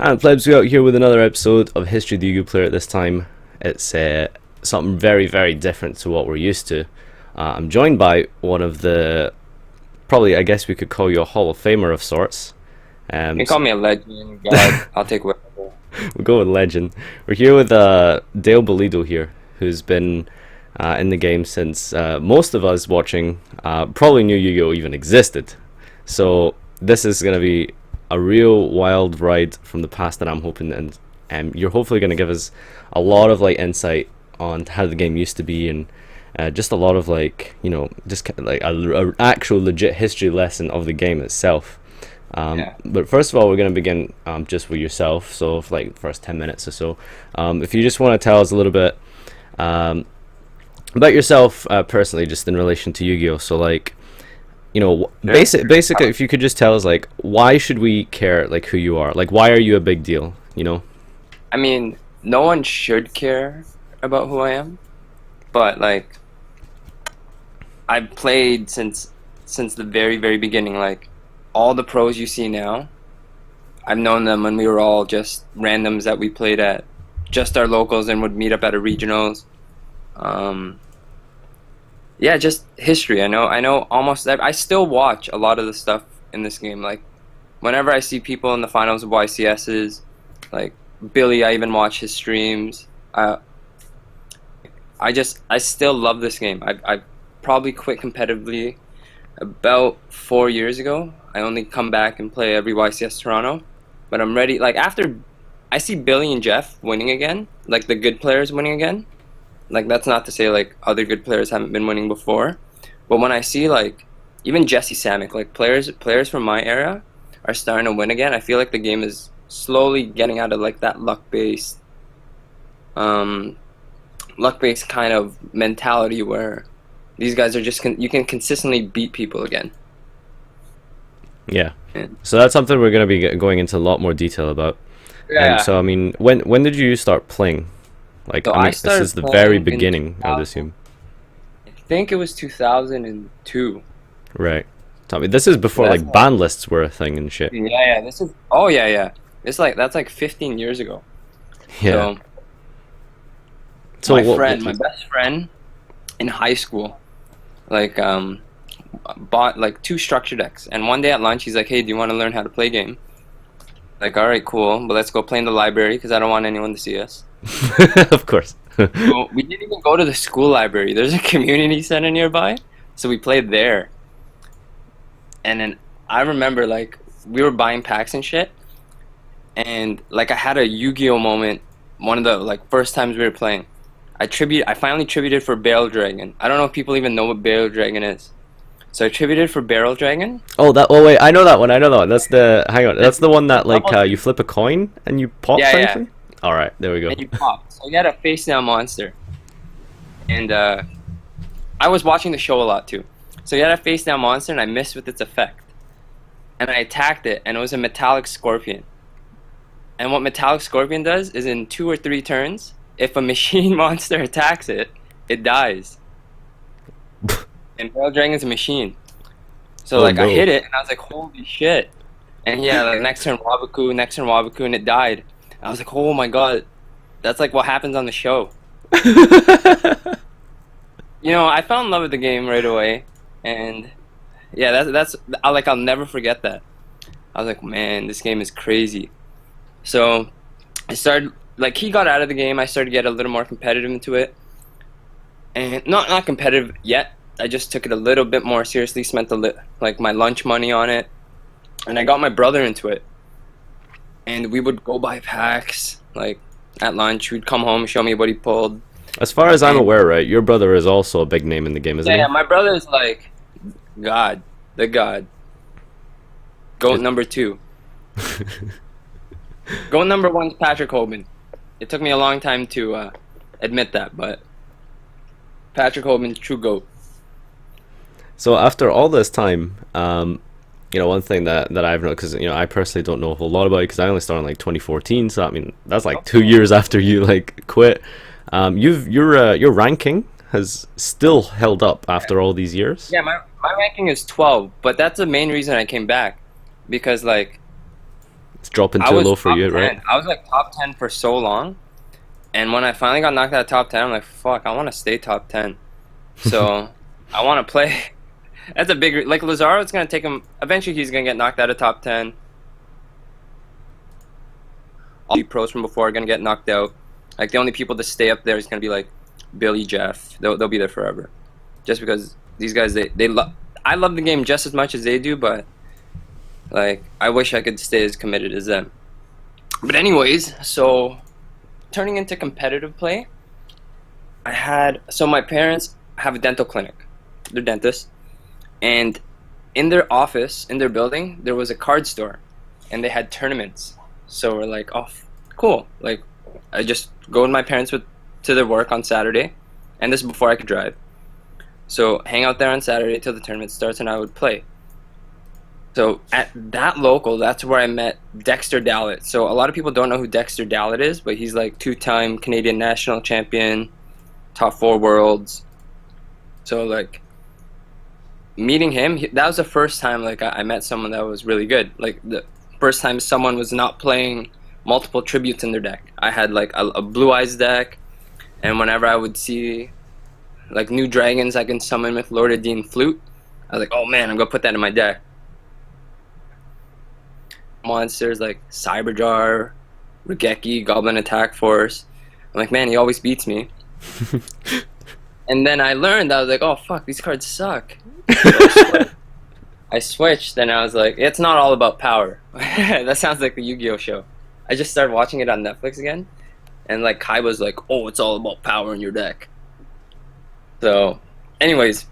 And plebs, we out here with another episode of History of the Yu-Gi-Oh Player. This time, it's something very, very different to what we're used to. I'm joined by one of the, probably, I guess we could call you a Hall of Famer of sorts. You can call So me a legend, God. I'll take whatever. we'll go with legend. We're here with Dale Bellido here, who's been in the game since most of us watching probably knew Yu-Gi-Oh even existed. So this is going to be a real wild ride from the past that I'm hoping, and you're hopefully going to give us a lot of like insight on how the game used to be, and just a lot of like, you know, just like a actual legit history lesson of the game itself. Yeah. But first of all, we're going to begin just with yourself. So for like the first 10 minutes or so, if you just want to tell us a little bit about yourself personally, just in relation to Yu-Gi-Oh. So like, you know, Yeah. basically, if you could just tell us like, why should we care like who you are? Like, why are you a big deal? You know? I mean, no one should care about who I am, but like, I've played since the very, very beginning. Like, all the pros you see now, I've known them when we were all just randoms that we played at just our locals and would meet up at a regionals. Um, yeah, just history. I know almost. I still watch a lot of the stuff in this game. Like, whenever I see people in the finals of YCSs, like Billy, I even watch his streams. I still love this game. I probably quit competitively about 4 years ago. I only come back and play every YCS Toronto, but I'm ready. Like, after I see Billy and Jeff winning again, like the good players winning again. Like, that's not to say like other good players haven't been winning before, but when I see like even Jesse Samick, like players from my era are starting to win again, I feel like the game is slowly getting out of like that um, luck based kind of mentality where these guys are just you can consistently beat people again. Yeah. And, So that's something we're going to be going into a lot more detail about. yeah. So I mean, when did you start playing? Like, So I I mean, this is started the very playing in beginning, I would 2000. assume. I think it was 2002. Right. So, I mean, this is So before that's like ban lists were a thing and shit. yeah. This is oh yeah. It's like that's like 15 years ago. Yeah. So So what my best friend in high school, like bought like two structure decks, and one day at lunch he's like, "Hey, do you want to learn how to play game?" Like, all right, cool, but let's go play in the library because I don't want anyone to see us. of course. So we didn't even go to the school library. There's a community center nearby, so we played there. And then I remember like we were buying packs and shit, and like I had a Yu-Gi-Oh moment. One of the like first times we were playing, I finally tributed for Barrel Dragon. I don't know if people even know what Barrel Dragon is. So I tributed for Barrel Dragon. Oh, that. Oh, wait. I know that one. I know that one. That's the. Hang on. That's the one that like Double, you flip a coin and you pop yeah. something. All right. There we go. And you pop. So you had a face down monster, and I was watching the show a lot too. So you had a face down monster, and I missed with its effect, and I attacked it, and it was a metallic scorpion. And what metallic scorpion does is in 2 or 3 turns, if a machine monster attacks it, it dies. And Barrel Dragon's a machine. So Oh like I no. hit it and I was like, holy shit. And yeah, like next turn Wabaku, and it died. I was like, oh my god, that's like what happens on the show. You know, I fell in love with the game right away, and yeah, I'll never forget that. I was like, man, this game is crazy. So I started like he got out of the game. I started to get a little more competitive into it, and not competitive yet. I just took it a little bit more seriously. Spent like my lunch money on it, and I got my brother into it. And we would go buy packs like at lunch. We'd come home, show me what he pulled, As far as I'm and aware, right, your brother is also a big name in the game, isn't yeah, he? my brother is like God, the God, goat Is- number two. Goat number one's Patrick Hoban. It took me a long time to admit that, but Patrick Hoban's true goat. So after all this time, you know, one thing that I've noticed, because you know, I personally don't know a whole lot about it because I only started in like 2014. So I mean, that's like 2 years after you like quit. Your ranking has still held up after all these years. Yeah, my ranking is 12, but that's the main reason I came back, because like It's dropping I too was low for top you, right? 10. I was like top 10 for so long. And when I finally got knocked out of top 10, I'm like, fuck, I want to stay top 10. So I want to play. That's a big, like Lazaro, it's going to take him, eventually he's going to get knocked out of top 10. All the pros from before are going to get knocked out. Like the only people to stay up there is going to be like Billy, Jeff. They'll be there forever. Just because these guys, I love the game just as much as they do, but like I wish I could stay as committed as them. But anyways, so turning into competitive play, so my parents have a dental clinic. They're dentists. And in their office, in their building, there was a card store. And they had tournaments. So we're like, oh, cool. Like, I just go with my parents to their work on Saturday. And this is before I could drive. So hang out there on Saturday till the tournament starts and I would play. So at that local, that's where I met Dexter Dallett. So a lot of people don't know who Dexter Dallett is, but he's like 2-time Canadian national champion, top 4 worlds. So like meeting him, that was the first time like I met someone that was really good. Like the first time someone was not playing multiple tributes in their deck. I had like a Blue Eyes deck, and whenever I would see like new dragons I can summon with Lord of Dean Flute, I was like, oh man, I'm gonna put that in my deck. Monsters like Cyberjar, Regeki, Goblin Attack Force. I'm like, man, he always beats me. And then I learned, I was like, oh fuck, these cards suck. So I switched, and I was like, it's not all about power. That sounds like the Yu-Gi-Oh show. I just started watching it on Netflix again, and like Kai was like, oh, it's all about power in your deck. So, anyways,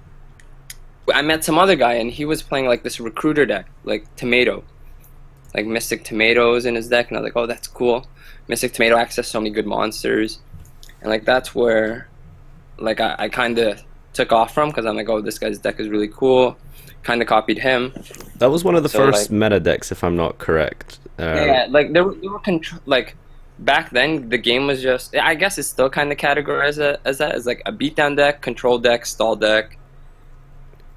I met some other guy, and he was playing like this recruiter deck, like Tomato. Like Mystic Tomatoes in his deck, and I was like, oh, that's cool. Mystic Tomato access so many good monsters. And like that's where like I kind of took off from, because I'm like, oh, this guy's deck is really cool. Kind of copied him. That was one of the So, first like, meta decks, if I'm not correct. yeah, like they were like back then the game was just, I guess it's still kind of categorized as that, as like a beatdown deck, control deck, stall deck.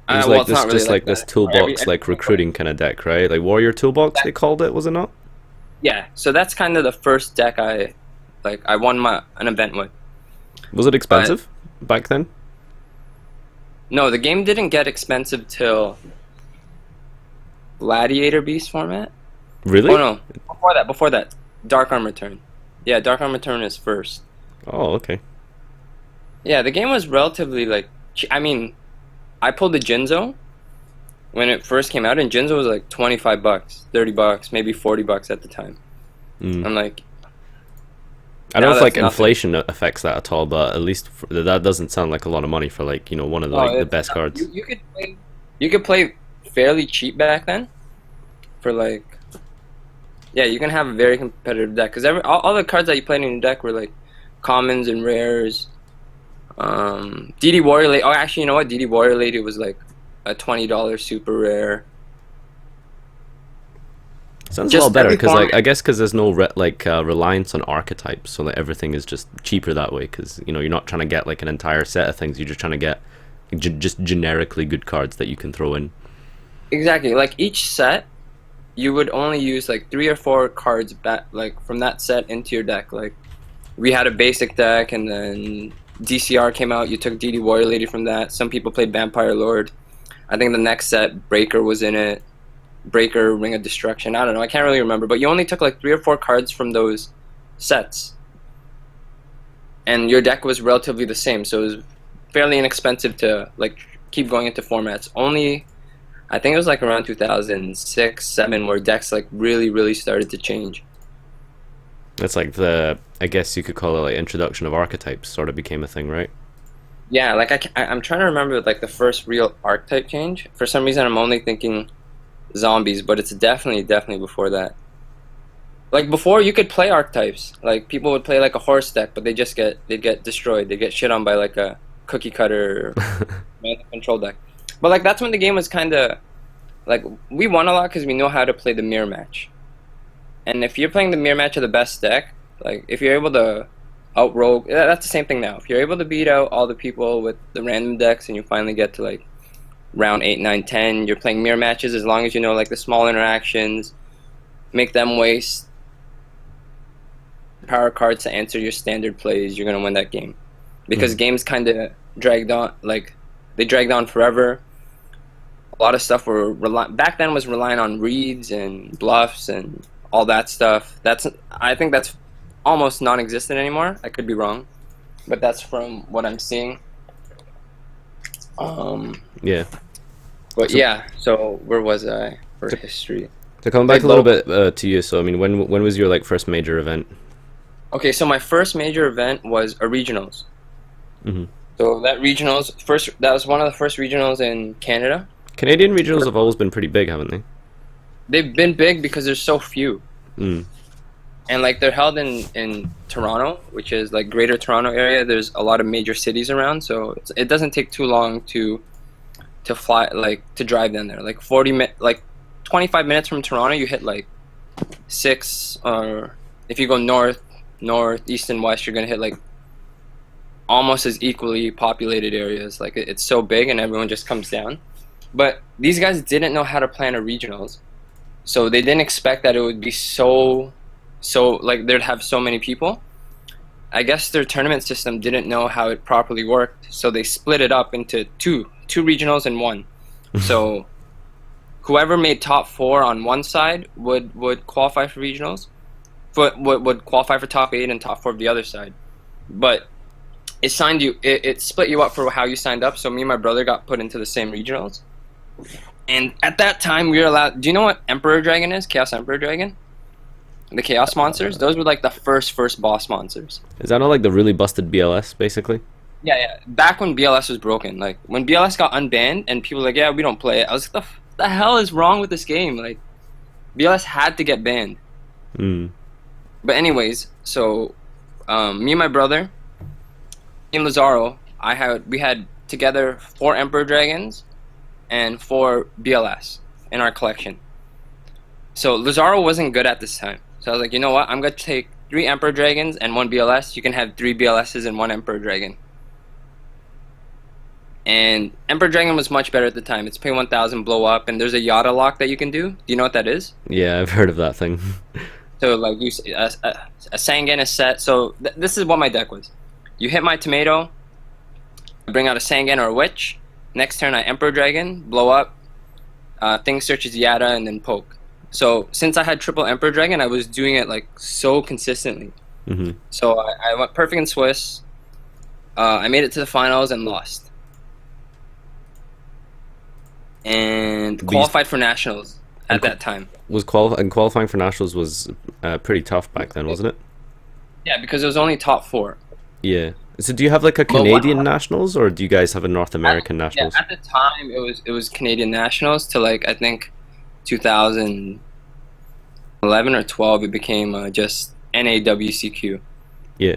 It was Well, like it's this, not really just like this that. toolbox, like recruiting kind of deck, right? Like Warrior Toolbox, they called it, was it not? Yeah, so that's kind of the first deck I won an event with. Was it expensive back then? No, the game didn't get expensive till Gladiator Beast format. Really? Oh no, before that, Dark Arm Return. Yeah, Dark Arm Return is first. Oh, okay. Yeah, the game was relatively like, I mean, I pulled the Jinzo when it first came out, and Jinzo was like $25, $30, maybe $40 at the time. I'm like, I don't know if now like that's nothing. inflation affects that at all, but at least that doesn't sound like a lot of money for like, you know, one of the, like the it's best not- cards. You could play fairly cheap back then, for like, yeah, you can have a very competitive deck, because all the cards that you played in your deck were like commons and rares. DD Warrior Lady. Oh, actually, you know what? DD Warrior Lady was like a $20 super rare. Sounds Just a lot better every because like format- I guess because there's no reliance on archetypes, so like everything is just cheaper that way. Because you know you're not trying to get like an entire set of things. You're just trying to get just generically good cards that you can throw in. Exactly. Like each set, you would only use like 3 or 4 cards back, like from that set into your deck. Like we had a basic deck, and then DCR came out. You took DD Warrior Lady from that. Some people played Vampire Lord. I think the next set, Breaker was in it. Breaker, Ring of Destruction. I don't know. I can't really remember. But you only took like 3 or 4 cards from those sets, and your deck was relatively the same. So it was fairly inexpensive to like keep going into formats. Only, I think it was like around 2006, 7 where decks like really started to change. It's like the, I guess you could call it like introduction of archetypes sort of became a thing, right? Yeah, like I'm trying to remember like the first real archetype change. For some reason, I'm only thinking zombies, but it's definitely before that. Like before, you could play archetypes. Like people would play like a horse deck, but they'd get destroyed. They get shit on by like a cookie cutter or control deck. But like that's when the game was kind of like, we won a lot because we know how to play the mirror match. And if you're playing the mirror match of the best deck, like if you're able to outrogue, that's the same thing now. If you're able to beat out all the people with the random decks, and you finally get to like round 8, 9, 10, you're playing mirror matches, as long as you know like the small interactions, make them waste power cards to answer your standard plays, you're gonna win that game. Because games kind of dragged on, like they dragged on forever. A lot of stuff back then was relying on reads and bluffs and all that stuff. I think that's almost non-existent anymore. I could be wrong, but that's from what I'm seeing. Yeah. But yeah, so where was I for history? To come back a little bit to you, so I mean, when was your like first major event? Okay, so my first major event was a regionals. So that was one of the first regionals in Canada. Canadian regionals have always been pretty big, haven't they? They've been big because there's so few. And like they're held in Toronto, which is like Greater Toronto area. There's a lot of major cities around, so it doesn't take too long to fly, like to drive down there. Like 25 minutes from Toronto, you hit like 6, or if you go north, east, and west, you're gonna hit like almost as equally populated areas. Like it's so big, and everyone just comes down. But these guys didn't know how to plan a regionals, so they didn't expect that it would be so like they'd have so many people. I guess their tournament system didn't know how it properly worked, so they split it up into two regionals and one. So whoever made top 4 on one side would qualify for regionals, but would qualify for top 8 and top 4 of the other side. But it split you up for how you signed up. So me and my brother got put into the same regionals. And at that time, we were allowed. Do you know what Emperor Dragon is? Chaos Emperor Dragon? The Chaos monsters? Those were like the first boss monsters. Is that not like the really busted BLS, basically? Yeah. Back when BLS was broken. Like, when BLS got unbanned and people were like, yeah, we don't play it. I was like, the hell is wrong with this game? Like, BLS had to get banned. But anyways, so me and my brother, in Lazaro, we had together 4 Emperor Dragons and 4 BLS in our collection. So Lazaro wasn't good at this time. So I was like, you know what? I'm going to take 3 Emperor Dragons and 1 BLS. You can have 3 BLSs and 1 Emperor Dragon. And Emperor Dragon was much better at the time. It's pay 1,000, blow up, and there's a Yada lock that you can do. Do you know what that is? Yeah, I've heard of that thing. So like a Sangan is set. So this is what my deck was. You hit my tomato, I bring out a Sangan or a Witch. Next turn I Emperor Dragon, blow up, thing searches Yada, and then poke. So since I had triple Emperor Dragon, I was doing it like so consistently. So I went perfect in Swiss. I made it to the finals and lost. And qualified for nationals at that time. Qualifying for nationals was pretty tough back then, wasn't it? Yeah, because it was only top 4. Yeah. So do you have like a Canadian nationals, or do you guys have a North American nationals? Yeah, at the time it was Canadian nationals to like I think 2011 or 12 it became just NAWCQ. Yeah.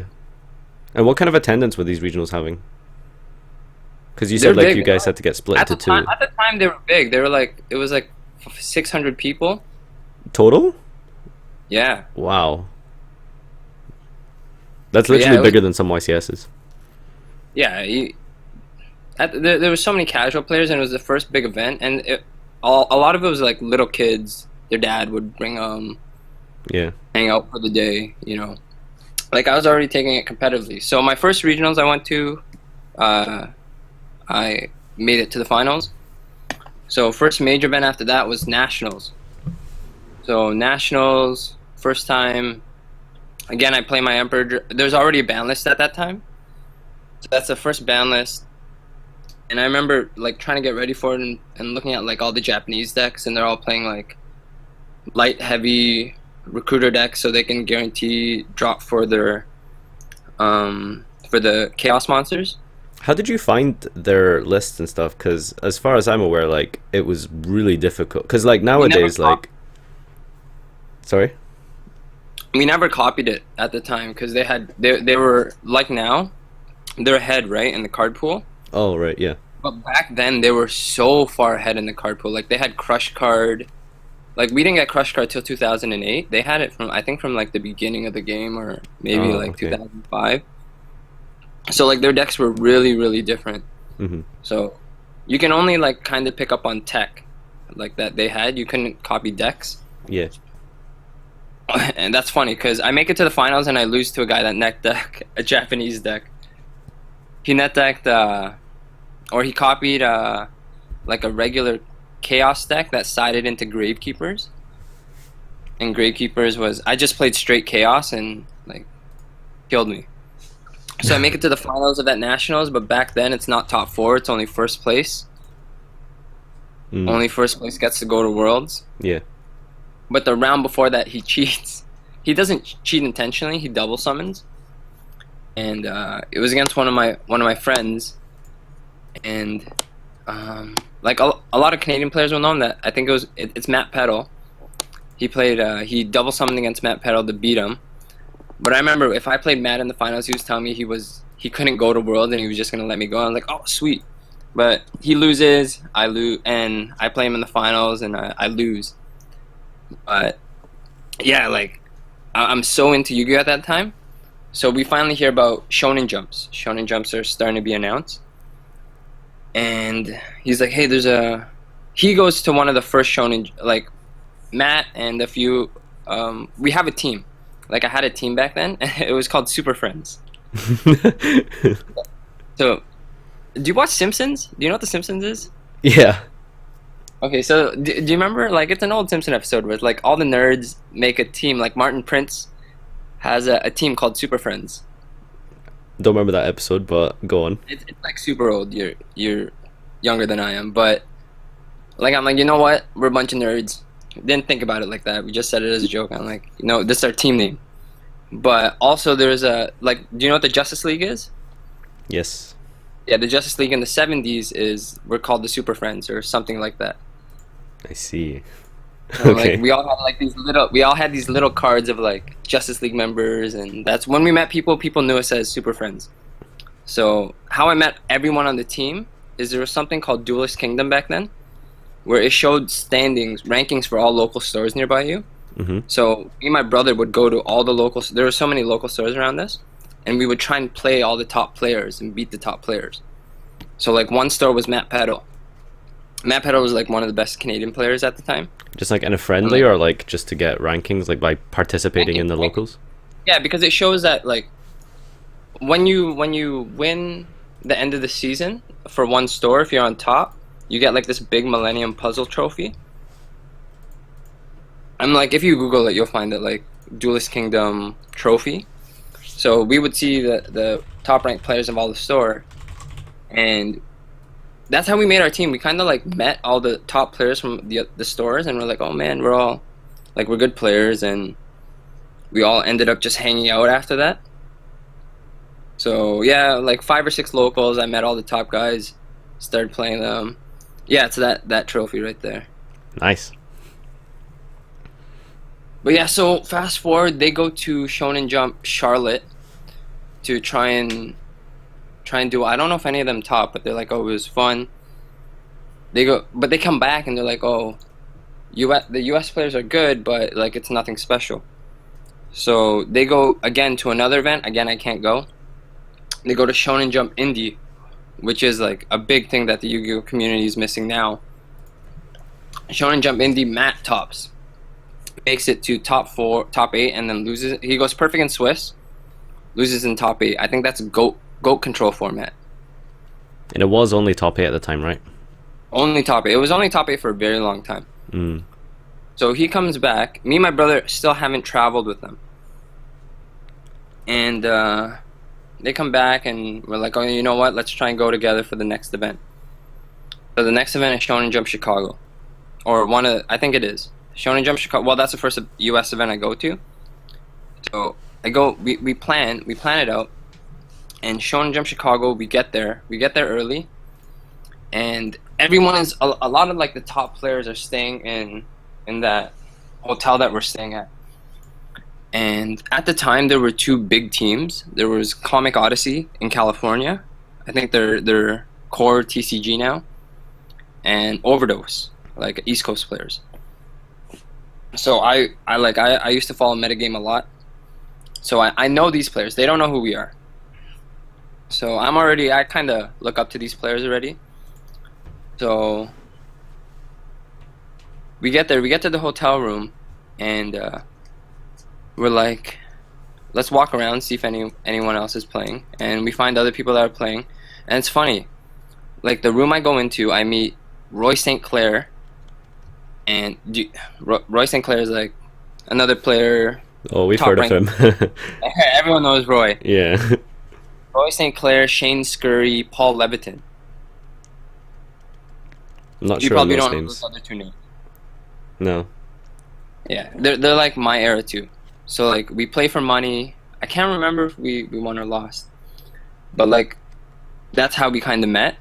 And what kind of attendance were these regionals having? Because you said like big. You guys had to get split into 2. At the time they were big. They were like it was like 600 people total. Yeah. Wow. That's literally bigger than some YCSs. Yeah, there was so many casual players, and it was the first big event, and a lot of it was like little kids. Their dad would bring hang out for the day, you know. Like I was already taking it competitively. So my first regionals I went to, I made it to the finals. So first major event after that was nationals. So nationals, first time. Again, I play my Emperor. There's already a ban list at that time. So that's the first ban list. And I remember like trying to get ready for it and looking at like all the Japanese decks, and they're all playing like light, heavy recruiter decks, so they can guarantee drop for their for the Chaos monsters. How did you find their lists and stuff? Because as far as I'm aware, like it was really difficult. Because like nowadays, like, sorry. We never copied it at the time because they were like now, they're ahead, right, in the card pool. Oh right, yeah. But back then they were so far ahead in the card pool. Like they had Crush Card. Like we didn't get Crush Card till 2008. They had it from I think from like the beginning of the game or maybe 2005. So like their decks were really, really different. So you can only like kind of pick up on tech like that they had. You couldn't copy decks. Yeah. And that's funny because I make it to the finals and I lose to a guy that net deck a Japanese deck. He net decked or he copied like a regular chaos deck that sided into Gravekeepers. And Gravekeepers was I just played straight chaos and like killed me. So I make it to the finals of that nationals, but back then it's not top four, it's only first place. Mm. Only first place gets to go to worlds. Yeah. But the round before that he cheats. He doesn't cheat intentionally, he double summons. And it was against one of my friends, and like a lot of Canadian players will know him. That I think it's Matt Petal. He played he double summoned against Matt Petal to beat him. But I remember if I played Matt in the finals, he was telling me he couldn't go to World and he was just gonna let me go. I was like, oh sweet. But he loses, I lose, and I play him in the finals and I lose. But yeah, like I'm so into Yu-Gi-Oh at that time. So we finally hear about Shonen Jumps. Shonen Jumps are starting to be announced. And he's like, hey, he goes to one of the first Shonen, like, Matt and a few, we have a team. Like, I had a team back then. It was called Super Friends. So, do you watch Simpsons? Do you know what The Simpsons is? Yeah. Okay, so do you remember, like, it's an old Simpson episode where, like, all the nerds make a team. Like, Martin Prince has a team called Super Friends. Don't remember that episode, but go on. It's like super old. You're younger than I am, but like I'm like, you know what? We're a bunch of nerds. Didn't think about it like that. We just said it as a joke. I'm like, this is our team name. But also there's do you know what the Justice League is? Yes. Yeah, the Justice League in the 70s we're called the Super Friends or something like that. I see. Like Okay. we all had these little cards of like Justice League members, and that's when we met people. People knew us as Super Friends. So how I met everyone on the team is there was something called Duelist Kingdom back then, where it showed rankings for all local stores nearby you. Mm-hmm. So me and my brother would go to all the locals. There were so many local stores around us, and we would try and play all the top players and beat the top players. So like one store was Matt Petal. Matt Petal was like one of the best Canadian players at the time. Just like in a friendly, or like just to get rankings, like by participating in the locals? Yeah, because it shows that like when you win the end of the season for one store, if you're on top, you get like this big Millennium Puzzle trophy. I'm like, if you Google it, you'll find it like Duelist Kingdom trophy. So we would see the top ranked players of all the store, and that's how we made our team. We kind of like met all the top players from the stores, and we're like, oh man, we're good players, and we all ended up just hanging out after that. So yeah, like 5 or 6 locals. I met all the top guys, started playing them. Yeah, it's that trophy right there. Nice. But yeah, so fast forward, they go to Shonen Jump Charlotte to try and do. I don't know if any of them top, but they're like, oh, it was fun. They go, but they come back and they're like, oh, the U.S. players are good, but like it's nothing special. So they go again to another event. Again, I can't go. They go to Shonen Jump Indie, which is like a big thing that the Yu-Gi-Oh community is missing now. Shonen Jump Indie, Matt tops, makes it to top 8, and then loses. He goes perfect in Swiss, loses in top 8. I think that's GOAT control format. And it was only top 8 at the time, right? Only top 8. It was only top 8 for a very long time. Mm. So he comes back. Me and my brother still haven't traveled with them. And they come back and we're like, oh, you know what? Let's try and go together for the next event. So the next event is Shonen Jump Chicago. Or I think it is. Shonen Jump Chicago. Well, that's the first US event I go to. So I go, we plan it out. And Shonen Jump Chicago, we get there early. And everyone is, a lot of like the top players are staying in that hotel that we're staying at. And at the time, there were 2 big teams. There was Comic Odyssey in California. I think they're core TCG now. And Overdose, like East Coast players. So I used to follow metagame a lot. So I know these players. They don't know who we are. So I kind of look up to these players already. So we get there. We get to the hotel room, and we're like, let's walk around, see if anyone else is playing, and we find other people that are playing, and it's funny. Like the room I go into, I meet Roy St. Clair, and Roy St. Clair is like another player, Oh, we've top heard of ranked. him. Everyone knows Roy. Yeah. Roy St. Clair, Shane Scurry, Paul Leviton. I'm not You sure on probably those don't know those names. other two names. No. Yeah, they're like my era too. So like we play for money. I can't remember if we won or lost, but like that's how we kind of met.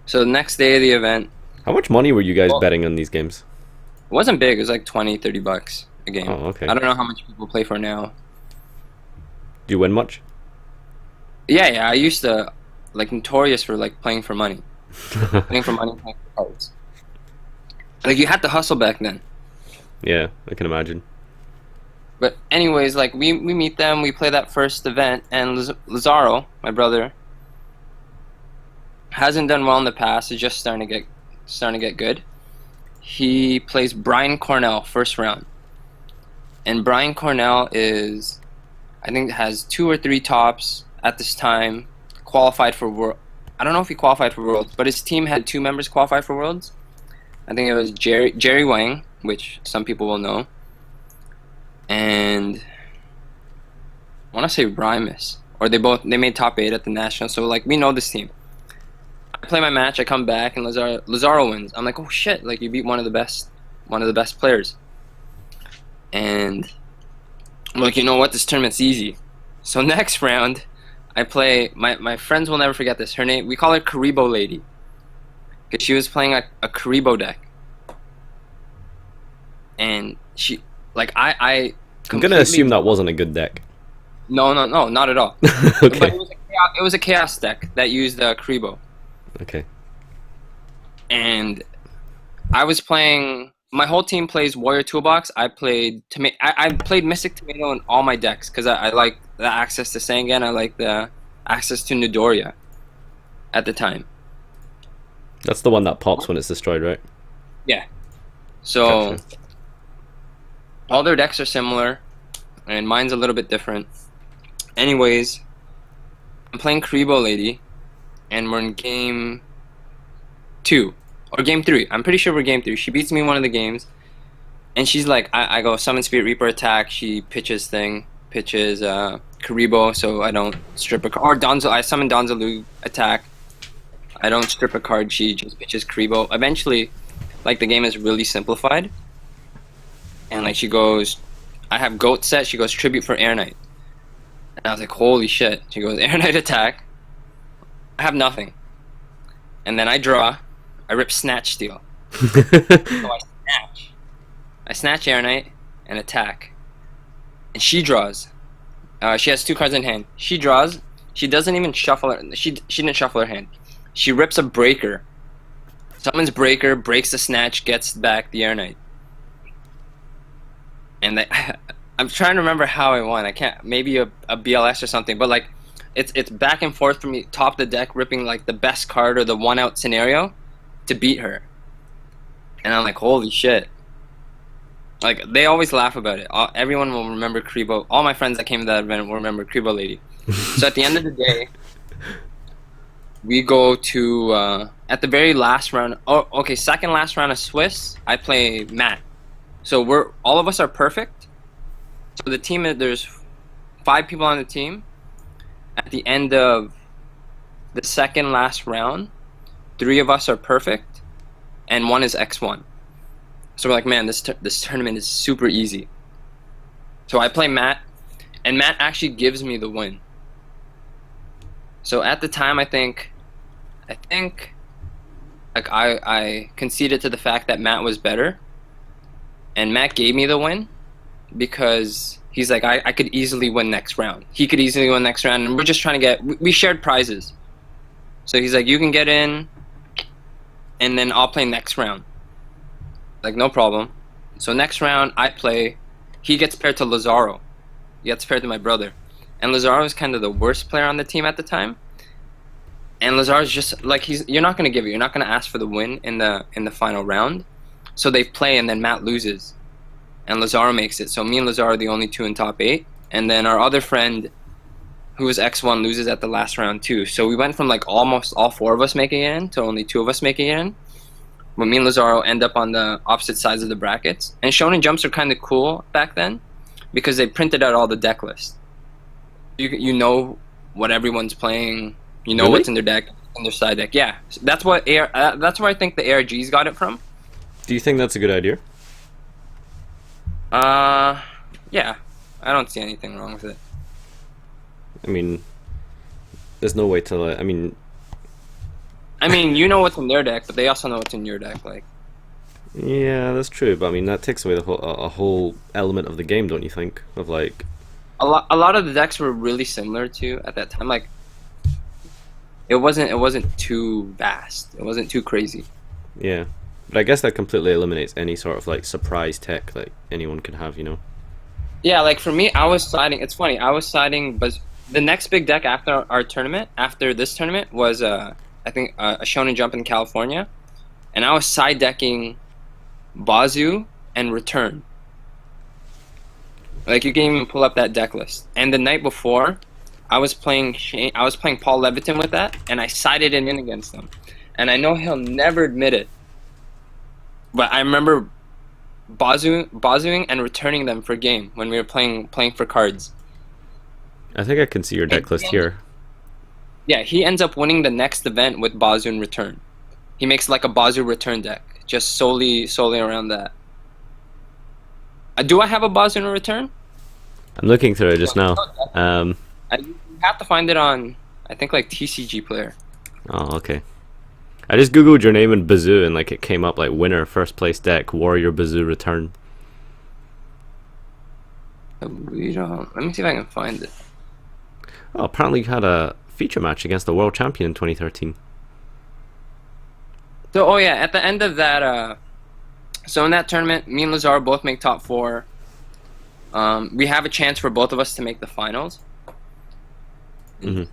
So the next day of the event, How much money were you guys well, betting on these games? it wasn't big. It was like 20, $30 a game. Oh, okay. I don't know how much people play for now. Do you win much? Yeah. I used to like notorious for like playing for money, playing for money, playing for cards. Like you had to hustle back then. Yeah, I can imagine. But anyways, like we meet them, we play that first event, and Lazaro, my brother, hasn't done well in the past. Is just starting to get good. He plays Brian Cornell first round, and Brian Cornell is, I think, has 2 or 3 tops at this time, qualified for world. I don't know if he qualified for worlds, but his team had 2 members qualify for worlds. I think it was Jerry Wang, which some people will know, and I want to say Rymus, or they made top 8 at the national. So like we know this team. I play my match, I come back, and Lazaro wins. I'm like, oh shit! Like you beat one of the best players. And I'm like, you know what? This tournament's easy. So next round, I play my friends will never forget this. Her name, we call her Karibo Lady, because she was playing a Karibo deck, and she like I I'm gonna assume that wasn't a good deck. No, not at all. But Okay. it was a chaos deck that used Karibo. Okay. And I was playing. My whole team plays Warrior Toolbox. I played I played Mystic Tomato in all my decks because I like the access to Sangan. I like the access to Nidoria at the time. That's the one that pops when it's destroyed, right? Yeah. So Gotcha. all their decks are similar, and mine's a little bit different. Anyways, I'm playing Karibo Lady, and we're in game 2 or game 3. I'm pretty sure we're game 3. She beats me in one of the games, and she's like, I go summon Spirit Reaper attack. She pitches Karibo, so I don't strip a card. Or Donzo, I summon Donzalu attack. I don't strip a card. She just pitches Karibo. Eventually, like the game is really simplified, and like she goes, I have Goat set. She goes Tribute for Air Knight, and I was like, holy shit. She goes Air Knight attack. I have nothing, and then I draw. I rip Snatch Steal. So I snatch Air Knight and attack. And she draws. She has 2 cards in hand. She draws. She doesn't even shuffle her. She didn't shuffle her hand. She rips a Breaker. Summons Breaker, breaks the Snatch, gets back the Air Knight. And I'm trying to remember how I won. I can't. Maybe a BLS or something. But like, it's back and forth for me. Top of the deck, ripping like the best card or the 1-out scenario to beat her. And I'm like, holy shit. Like, they always laugh about it. Everyone will remember Karibo. All my friends that came to that event will remember Karibo Lady. So at the end of the day, we go to, at the very last round, oh, okay, second last round of Swiss, I play Matt. So all of us are perfect. So the team, there's 5 people on the team. At the end of the second last round, 3 of us are perfect, and 1 is X1. So we're like, man, this tournament is super easy. So I play Matt, and Matt actually gives me the win. So at the time, I think, like I conceded to the fact that Matt was better, and Matt gave me the win because he's like, I could easily win next round. He could easily win next round, and we're just trying to we shared prizes. So he's like, you can get in, and then I'll play next round. Like, no problem. So next round, I play. He gets paired to Lazaro. He gets paired to my brother. And Lazaro is kind of the worst player on the team at the time. And Lazaro's just like, you're not going to give it. You're not going to ask for the win in the final round. So they play, and then Matt loses. and Lazaro makes it. So me and Lazaro are the only two in top 8, and then our other friend, who was X1, loses at the last round too. So we went from like almost all 4 of us making it in to only 2 of us making it in. But me and Lazaro end up on the opposite sides of the brackets. And Shonen Jumps are kind of cool back then because they printed out all the deck lists. You know what everyone's playing. You know Really? what's in their deck, in their side deck. Yeah, that's where I think the ARGs got it from. Do you think that's a good idea? Yeah, I don't see anything wrong with it. I mean, there's no way to like. I mean, you know what's in their deck, but they also know what's in your deck. Like, Yeah, that's true, but I mean that takes away a whole element of the game, don't you think? Of like, a lot of the decks were really similar to at that time. Like, it wasn't too vast. It wasn't too crazy. yeah. But I guess that completely eliminates any sort of like surprise tech like anyone could have, you know? Yeah, like for me, I was siding. It's funny. I was siding, but the next big deck after our tournament, after this tournament, was I think a Shonen Jump in California, and I was side decking Bazoo and Return. Like you can even pull up that deck list. And the night before, I was playing Paul Leviton with that, and I sided him in against him. And I know he'll never admit it, but I remember Bazooing and returning them for game when we were playing for cards. I think I can see your deck list here. Yeah, he ends up winning the next event with Bazoo and Return. He makes like a Bazoo Return deck, just solely around that. Do I have a Bazoo and Return? I'm looking through it just now. You have to find it on, I think, like TCG Player. Oh, okay. I just googled your name and Bazoo and like it came up like winner, first place deck, Warrior Bazoo Return. Let me see if I can find it. Oh, apparently you had a feature match against the world champion in 2013. So, oh yeah, at the end of that, so in that tournament, me and Lazaro both make top 4. We have a chance for both of us to make the finals. Mm-hmm.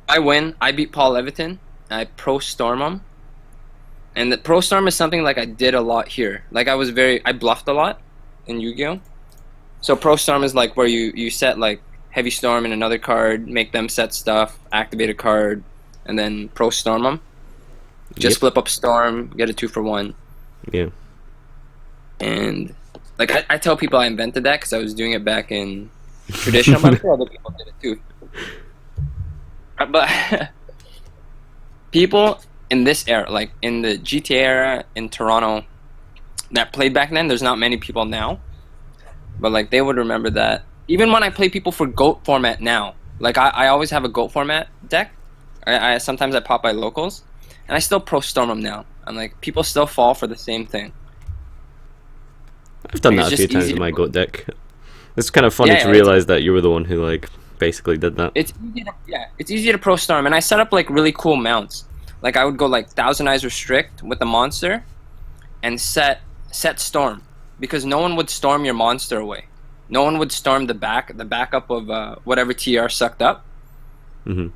I win. I beat Paul Leviton. I pro storm him. And the pro storm is something like I did a lot here. Like I bluffed a lot in Yu-Gi-Oh. So pro storm is like where you set like heavy storm in another card, make them set stuff, activate a card, and then pro storm them. Just flip up storm, get a 2 for 1. Yeah. And like I tell people I invented that because I was doing it back in traditional, but I'm sure other people did it too. But people in this era, like in the GTA era in Toronto, that played back then, there's not many people now. But like they would remember that. Even when I play people for GOAT format now, like I always have a GOAT format deck. I sometimes I pop by locals, and I still pro storm them now. I'm like, people still fall for the same thing. I've done It's that a just few times easy in to my GOAT deck. It's kind of funny Yeah, to yeah, realize that you were the one who like basically did that. It's easy to pro storm, and I set up like really cool mounts. Like I would go like Thousand Eyes Restrict with the monster, and set storm, because no one would storm your monster away. No one would storm the backup of whatever TR sucked up. Mm-hmm.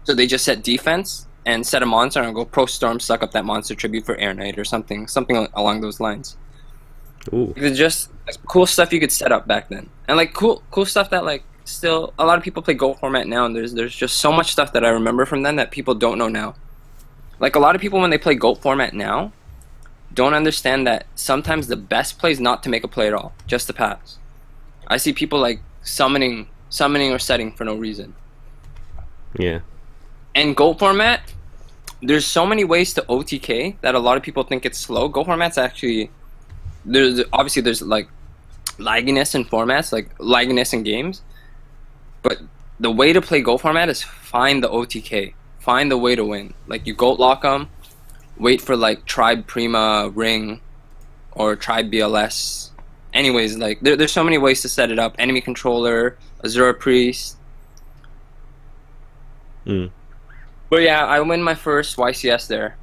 So they just set defense and set a monster and go pro storm, suck up that monster tribute for Air Knight or something along those lines. Ooh. It's just like, cool stuff you could set up back then, and like cool stuff that like still a lot of people play GOAT format now, and there's just so much stuff that I remember from then that people don't know now. Like a lot of people when they play GOAT format now don't understand that sometimes the best play is not to make a play at all, just to pass. I see people like summoning or setting for no reason. Yeah. And GOAT format, there's so many ways to OTK that a lot of people think it's slow. GOAT format's actually there's like lagginess in formats, like lagginess in games. But the way to play GOAT format is find the OTK. Find the way to win. Like you GOAT lock them, wait for like Tribe Prima Ring or Tribe BLS. Anyways, like there's so many ways to set it up. Enemy controller, Azura Priest. Mm. But yeah, I win my first YCS there,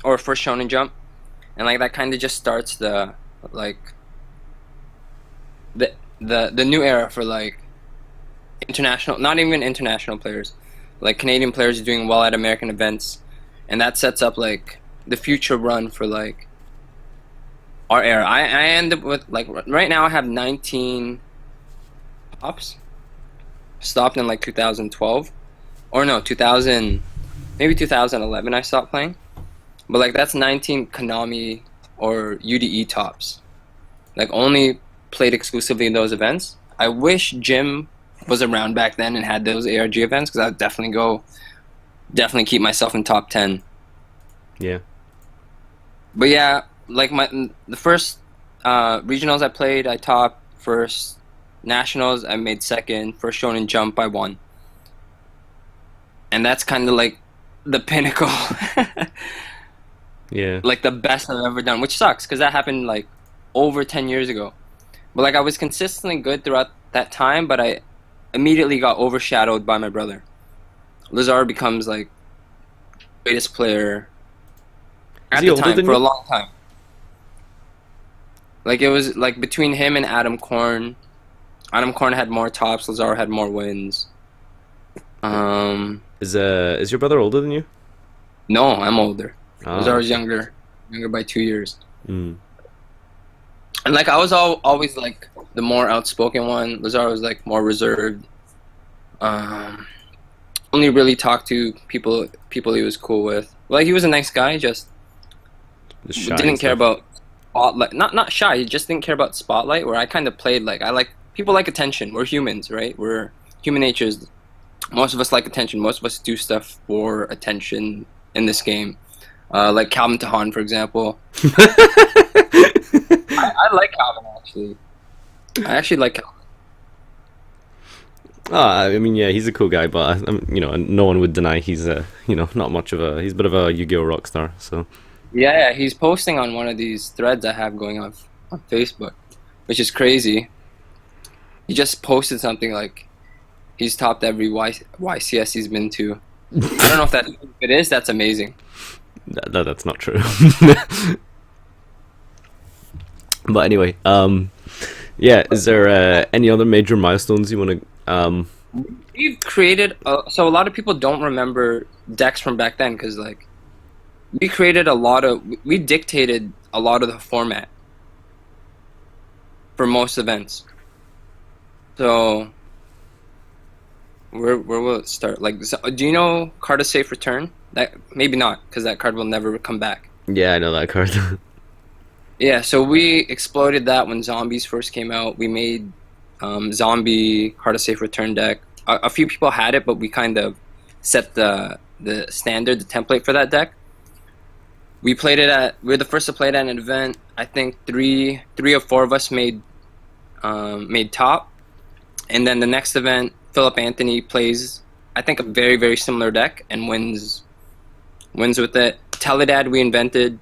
or first Shonen Jump, and like that kind of just starts the new era for like international, not even international players, like Canadian players doing well at American events, and that sets up like the future run for like our era. I end up with like right now I have 19 tops. Stopped in like 2012 or no 2000 maybe 2011 I stopped playing. But like that's 19 Konami or UDE tops. Like only played exclusively in those events. I wish Jim was around back then and had those ARG events because I'd definitely keep myself in top 10. Yeah. But yeah, like the first regionals I played, I topped first. Nationals, I made second. First Shonen Jump, I won. And that's kind of like the pinnacle, Yeah. like the best I've ever done, which sucks because that happened like over 10 years ago. But like I was consistently good throughout that time, but I immediately got overshadowed by my brother. Lazar becomes like greatest player Is at he the older time than for a you? long time. Like it was like between him and Adam Korn. Adam Korn had more tops. Lazar had more wins. Is your brother older than you? No, I'm older. Ah, Lazar's okay. younger by 2 years. Mm. And like I was always like the more outspoken one. Lazar was like more reserved. Um, Only really talked to people he was cool with. Like he was a nice guy, just Just shy and didn't care stuff. about spotlight. Not shy. He just didn't care about spotlight. Where I kind of played like I like people like attention. We're humans, right? We're human natures. Most of us like attention. Most of us do stuff for attention in this game. Like Calvin Tahan, for example. I like Calvin actually. I actually like Calvin. I mean, yeah, he's a cool guy, but no one would deny he's not much of a, he's a bit of a Yu-Gi-Oh rock star. So Yeah, he's posting on one of these threads I have going on Facebook, which is crazy. He just posted something like he's topped every YCS he's been to. I don't know if it is. That's amazing. that's not true. But anyway, yeah, is there any other major milestones you want to We've created so a lot of people don't remember decks from back then because like we dictated a lot of the format for most events. So where will it start? Like, do you know card of safe return? That maybe not because that card will never come back. Yeah, I know that card. Yeah, so we exploded that when zombies first came out. We made zombie card of safe return deck. A few people had it, but we kind of set the standard, the template for that deck. We played it at. We were the first to play it at an event. I think three or four of us made top, and then the next event, Philip Anthony plays. I think a very very similar deck and wins with it. Teledad we invented.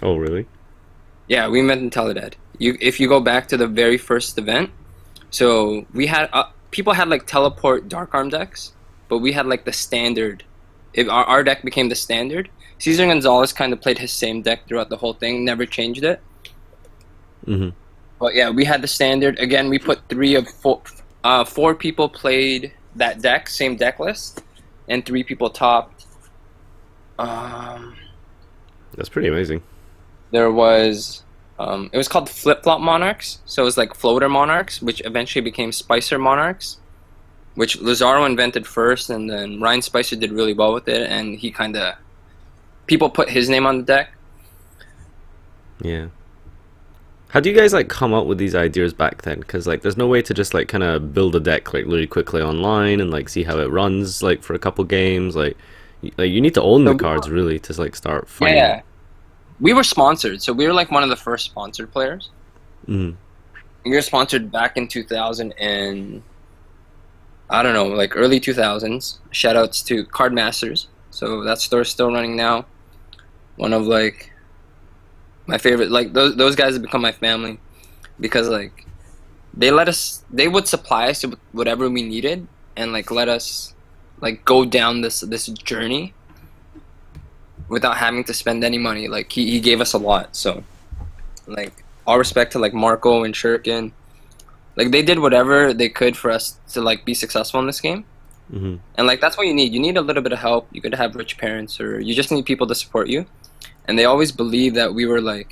Oh, really? Yeah, we invented Teledad. If you go back to the very first event, so we had people had like teleport dark arm decks, but we had like the standard. If our deck became the standard, Cesar Gonzalez kind of played his same deck throughout the whole thing, never changed it. Mm-hmm. But yeah, we had the standard. Again, we put four people played that deck, same deck list, and 3 people topped. That's pretty amazing. There was it was called Flip Flop Monarchs, so it was like floater monarchs, which eventually became Spicer Monarchs, which Lazaro invented first, and then Ryan Spicer did really well with it, and he kind of people put his name on the deck. Yeah. How do you guys like come up with these ideas back then? Because like, there's no way to just like kind of build a deck like really quickly online and like see how it runs like for a couple games. Like you need to own the cards really to like start finding. Yeah, we were sponsored, so we were like one of the first sponsored players. Mm. We were sponsored back in 2000 and I don't know, like early 2000s. Shoutouts to Card Masters. So that store's still running now. One of like my favorite, like those guys have become my family because like they would supply us with whatever we needed and like let us like go down this journey without having to spend any money. Like he gave us a lot. So like all respect to like Marco and Shuriken. Like they did whatever they could for us to like be successful in this game. Mm-hmm. And like that's what you need. You need a little bit of help. You could have rich parents or you just need people to support you. and they always believed that we were the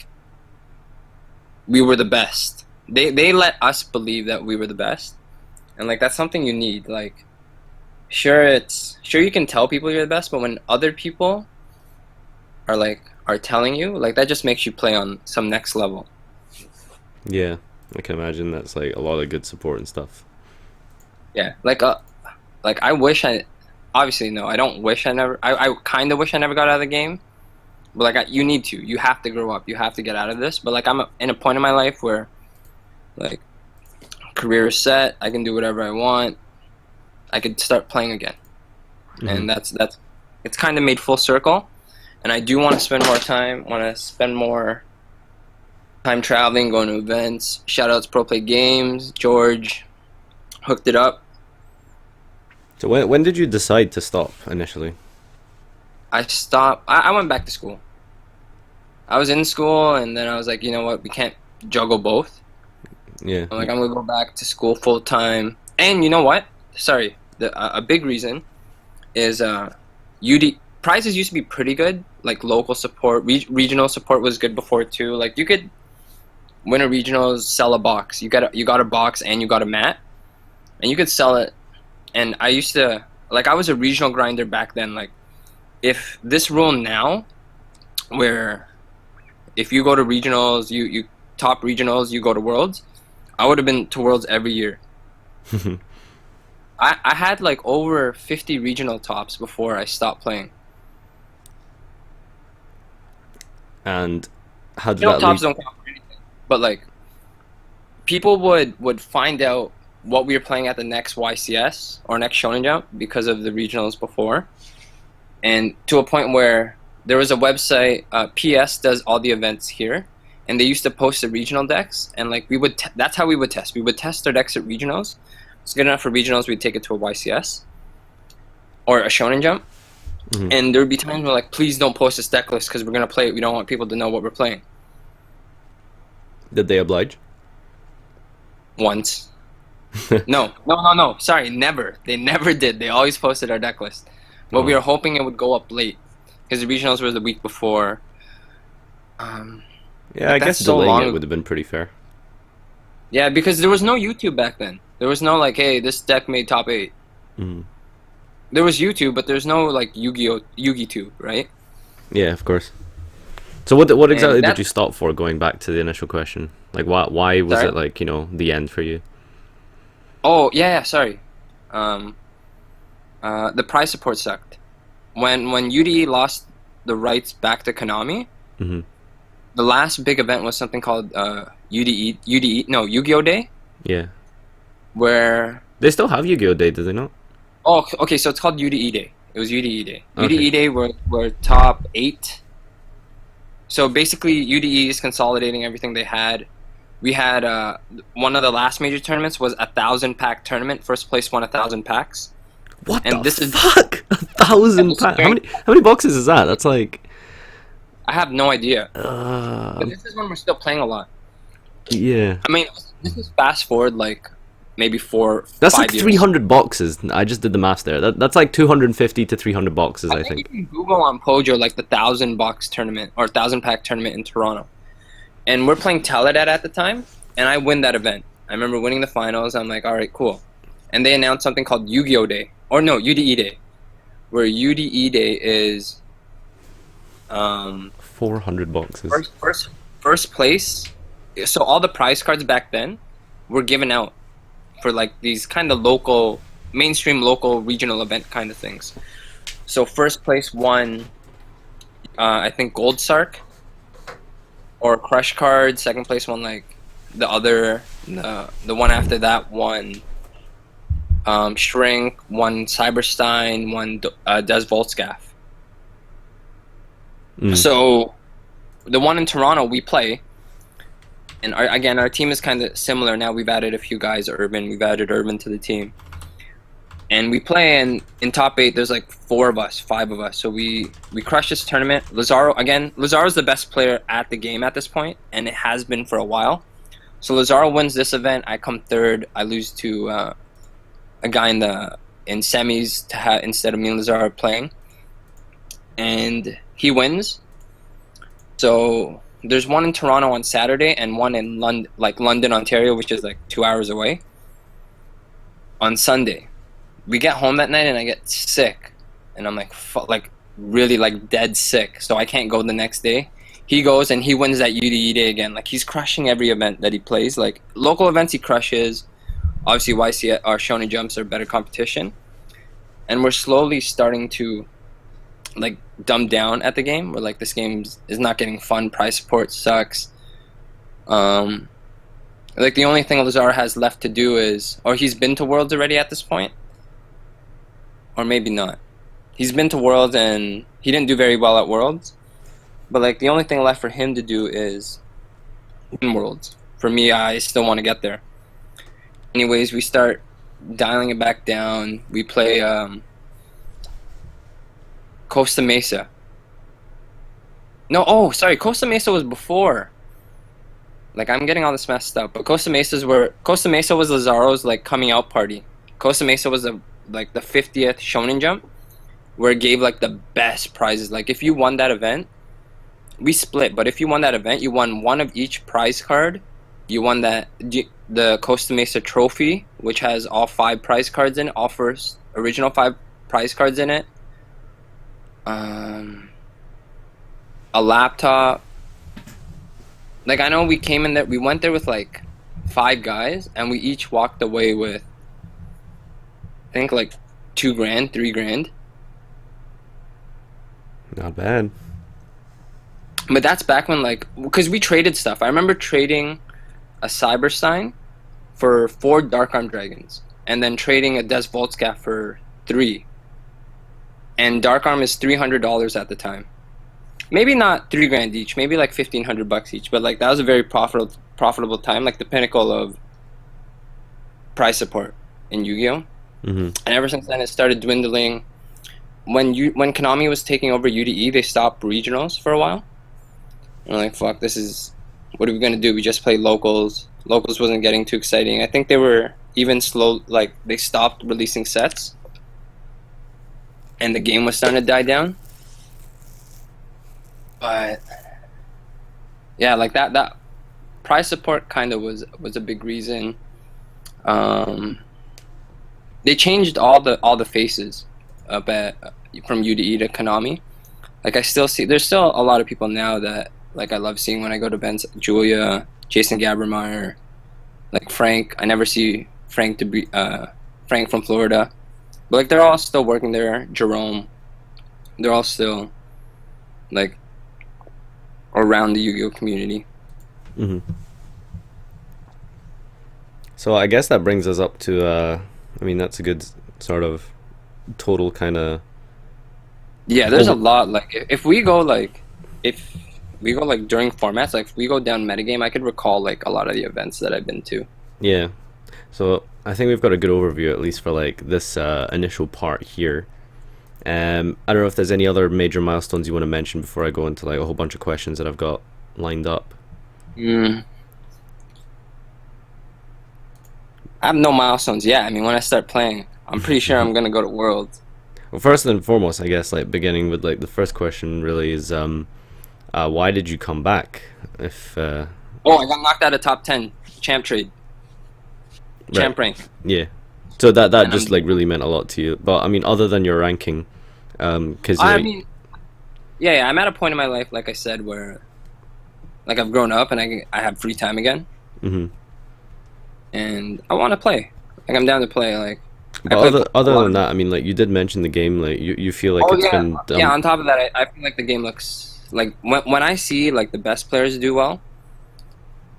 best. They let us believe that we were the best, and like that's something you need. Like, sure you can tell people you're the best, but when other people are telling you, like, that just makes you play on some next level. Yeah, I can imagine that's like a lot of good support and stuff. Yeah, like I wish I, obviously no, I don't wish I never. I kind of wish I never got out of the game. But like you need to, you have to grow up, you have to get out of this. But like in a point in my life where like career is set, I can do whatever I want. I could start playing again, and that's it's kind of made full circle. And I do want to spend more time. Want to spend more time traveling, going to events. Shout outs Pro Play Games. George hooked it up. So when did you decide to stop initially? I stopped. I went back to school. I was in school, and then I was like, you know what? We can't juggle both. Yeah. I'm like, I'm gonna go back to school full time. And you know what? Sorry, a big reason is UD prizes used to be pretty good. Like local support, regional support was good before too. Like you could win a regionals, sell a box. You got a box and you got a mat, and you could sell it. And I used to I was a regional grinder back then. Like if this rule now, where if you go to regionals, you top regionals, you go to worlds, I would have been to worlds every year. I had like over 50 regional tops before I stopped playing. And how did Regional that tops lead? don't count for anything. But like people would find out what we were playing at the next YCS or next Shonen Jump because of the regionals before. And to a point where there was a website, PS does all the events here, and they used to post the regional decks, and like we would that's how we would test. We would test our decks at regionals. It's good enough for regionals, we'd take it to a YCS or a Shonen Jump. And there would be times where like, please don't post this deck list because we're gonna play it. We don't want people to know what we're playing. Did they oblige? Once. No. Sorry, never. They never did. They always posted our deck list. But we were hoping it would go up late because the regionals were the week before. Yeah, I guess so delaying long it would have been pretty fair. Yeah, because there was no YouTube back then. There was no like, hey, this deck made top 8. There was YouTube, but there's no like Yu-Gi-Oh, right? Yeah, of course. So what exactly that- did you stop for? Going back to the initial question, like why was Sorry? it like the end for you? Oh yeah, sorry. The prize support sucked. When UDE lost the rights back to Konami, the last big event was something called Yu-Gi-Oh Day, Yeah, where they still have Yu-Gi-Oh Day, do they not? oh okay, so it's called UDE Day. It was UDE Day. Okay. UDE Day were top 8. So basically, UDE is consolidating everything they had. We had one of the last major tournaments was 1,000-pack tournament. First place won 1,000 packs. What And the this is- fuck? 1,000 packs? How many boxes is that? That's like I have no idea. But this is when we're still playing a lot. yeah. I mean, this is fast forward like maybe 4, That's 5 like years. 300 boxes. I just did the math there. That's like 250 to 300 boxes, I You think. can Google on Pojo like the 1,000-box tournament or 1,000-pack tournament in Toronto, and we're playing Teledat at the time, and I win that event. I remember winning the finals. I'm like, all right, cool. And they announced something called Yu-Gi-Oh Day, or no, UDE Day, where UDE Day is 400 boxes. first place. So all the prize cards back then were given out for like these kind of local, mainstream local regional event kind of things. So first place won, I think Gold Sark or Crush Card. Second place won like the one after that won Shrink, won Cyberstein, won Des Voltscaff. So the one in Toronto we play, and our team is kind of similar now. We've added a few guys, we've added Urban to the team, and we play, and in top 8 there's like 5 of us, so we crush this tournament. Lazaro's the best player at the game at this point, and it has been for a while. So Lazaro wins this event, I come 3rd, I lose to a guy in semis instead of me and Lazaro playing, and he wins. So there's one in Toronto on Saturday and one in London, Ontario, which is like 2 hours away on Sunday. We get home that night and I get sick, and I'm like, like really like dead sick. So I can't go the next day. He goes and he wins that UDE day again. Like he's crushing every event that he plays. Like local events he crushes. Obviously YC our Shonen Jumps are better competition, and we're slowly starting to like dumb down at the game. Where like this game is not getting fun. Prize support sucks. Like the only thing Lazar has left to do is, or he's been to Worlds already at this point, or maybe not. He's been to Worlds and he didn't do very well at Worlds, but like the only thing left for him to do is win Worlds. For me, I still want to get there. Anyways, we start dialing it back down. We play Costa Mesa. No, oh, sorry, Costa Mesa was before. Like I'm getting all this messed up, but Costa Mesa was Lazaro's like coming out party. Costa Mesa was like the 50th Shonen Jump, where it gave like the best prizes. Like if you won that event, we split, but if you won that event, you won one of each prize card. You won the Costa Mesa trophy, which has all 5 prize cards in it, all first original 5 prize cards in it. A laptop. Like I know we came in there, we went there with like 5 guys, and we each walked away with, I think like 2 grand, 3 grand. Not bad. But that's back when like, because we traded stuff. I remember trading a Cyberstein for 4 Dark Arm Dragons, and then trading a Des Voltscaff for 3. And Dark Arm is $300 at the time. Maybe not 3 grand each, maybe like $1,500 each, but like that was a very profitable time, like the pinnacle of prize support in Yu-Gi-Oh. Mm-hmm. And ever since then, it started dwindling. When Konami was taking over UDE, they stopped regionals for a while. And I'm like, fuck, what are we gonna do? We just play locals. Locals wasn't getting too exciting. I think they were even slow, like they stopped releasing sets, and the game was starting to die down. But yeah, like that prize support kind of was a big reason. They changed all the faces up from UDE to Konami. Like I still see, there's still a lot of people now that like I love seeing when I go to Ben's. Julia, Jason Gabermeyer, like Frank. I never see Frank Frank from Florida, but like they're all still working there. Jerome, they're all still like around the Yu-Gi-Oh community. Mm-hmm. So I guess that brings us up to I mean that's a good sort of total kind of. Yeah, there's a lot. Like if we go like during formats, like if we go down metagame, I could recall like a lot of the events that I've been to. Yeah, so I think we've got a good overview at least for like this initial part here. I don't know if there's any other major milestones you want to mention before I go into like a whole bunch of questions that I've got lined up. I have no milestones yet. I mean, when I start playing, I'm pretty sure I'm gonna go to Worlds. Well, first and foremost, I guess like beginning with like the first question really is why did you come back? If I got knocked out of top 10 champ trade, champ rank. Yeah, so that just like really meant a lot to you. But I mean, other than your ranking, because I mean, yeah, I'm at a point in my life, like I said, where like I've grown up and I have free time again, and I want to play. Like I'm down to play. Like, but other than that, I mean, like you did mention the game. Like you feel like it's been done. Yeah. On top of that, I feel like the game looks like when I see like the best players do well.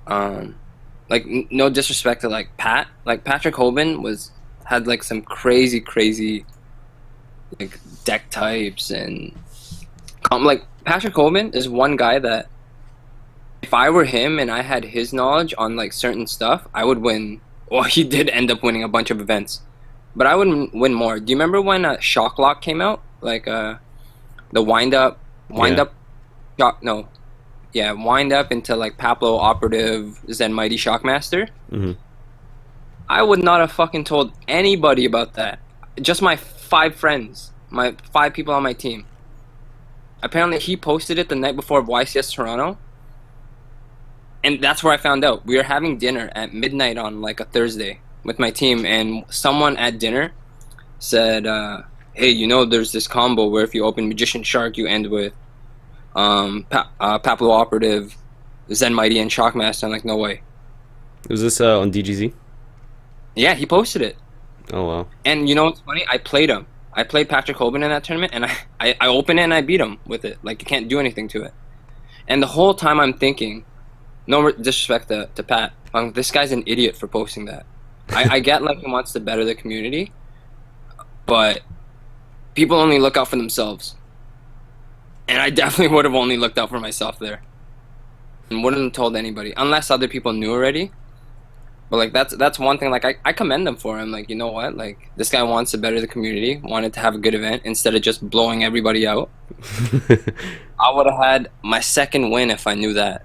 Like no disrespect to like Patrick Hoban had like some crazy like deck types, and like Patrick Hoban is one guy that if I were him and I had his knowledge on like certain stuff, I would win. Well, he did end up winning a bunch of events, but I would win more. Do you remember when Shock Lock came out? Like the wind up into like Paplo Operative Zen Mighty Shockmaster. I would not have fucking told anybody about that. Just my 5 friends, my 5 people on my team. Apparently, he posted it the night before YCS Toronto, and that's where I found out. We were having dinner at midnight on like a Thursday with my team, and someone at dinner said, "Hey, you know, there's this combo where if you open Magician Shark, you end with Papalo Operative, Zen Mighty, and Shockmaster." I'm like, no way. Was this on DGZ? Yeah, he posted it. Oh wow. And you know what's funny? I played him. I played Patrick Hoban in that tournament, and I opened it and I beat him with it. Like, you can't do anything to it. And the whole time I'm thinking, no disrespect to Pat, this guy's an idiot for posting that. I get like he wants to better the community, but people only look out for themselves. And I definitely would have only looked out for myself there. And wouldn't have told anybody, unless other people knew already. But like that's one thing. Like I commend them for him. Like, you know what? Like, this guy wants to better the community, wanted to have a good event instead of just blowing everybody out. I would have had my second win if I knew that.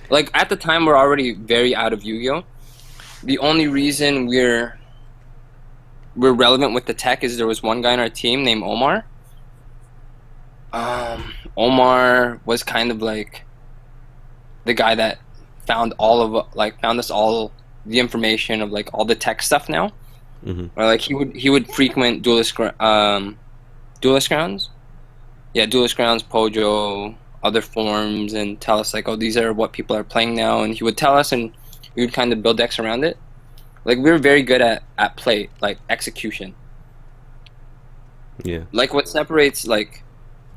Like, at the time, we're already very out of Yu-Gi-Oh. The only reason we're relevant with the tech is there was one guy on our team named Omar. Omar was kind of like the guy that found us all the information of like all the tech stuff now. Or like he would frequent duelist grounds. Yeah, duelist grounds, Pojo, other forums, and tell us like, oh, these are what people are playing now, and he would tell us, and we would kind of build decks around it. Like, we were very good at play, like execution. Yeah. Like, what separates like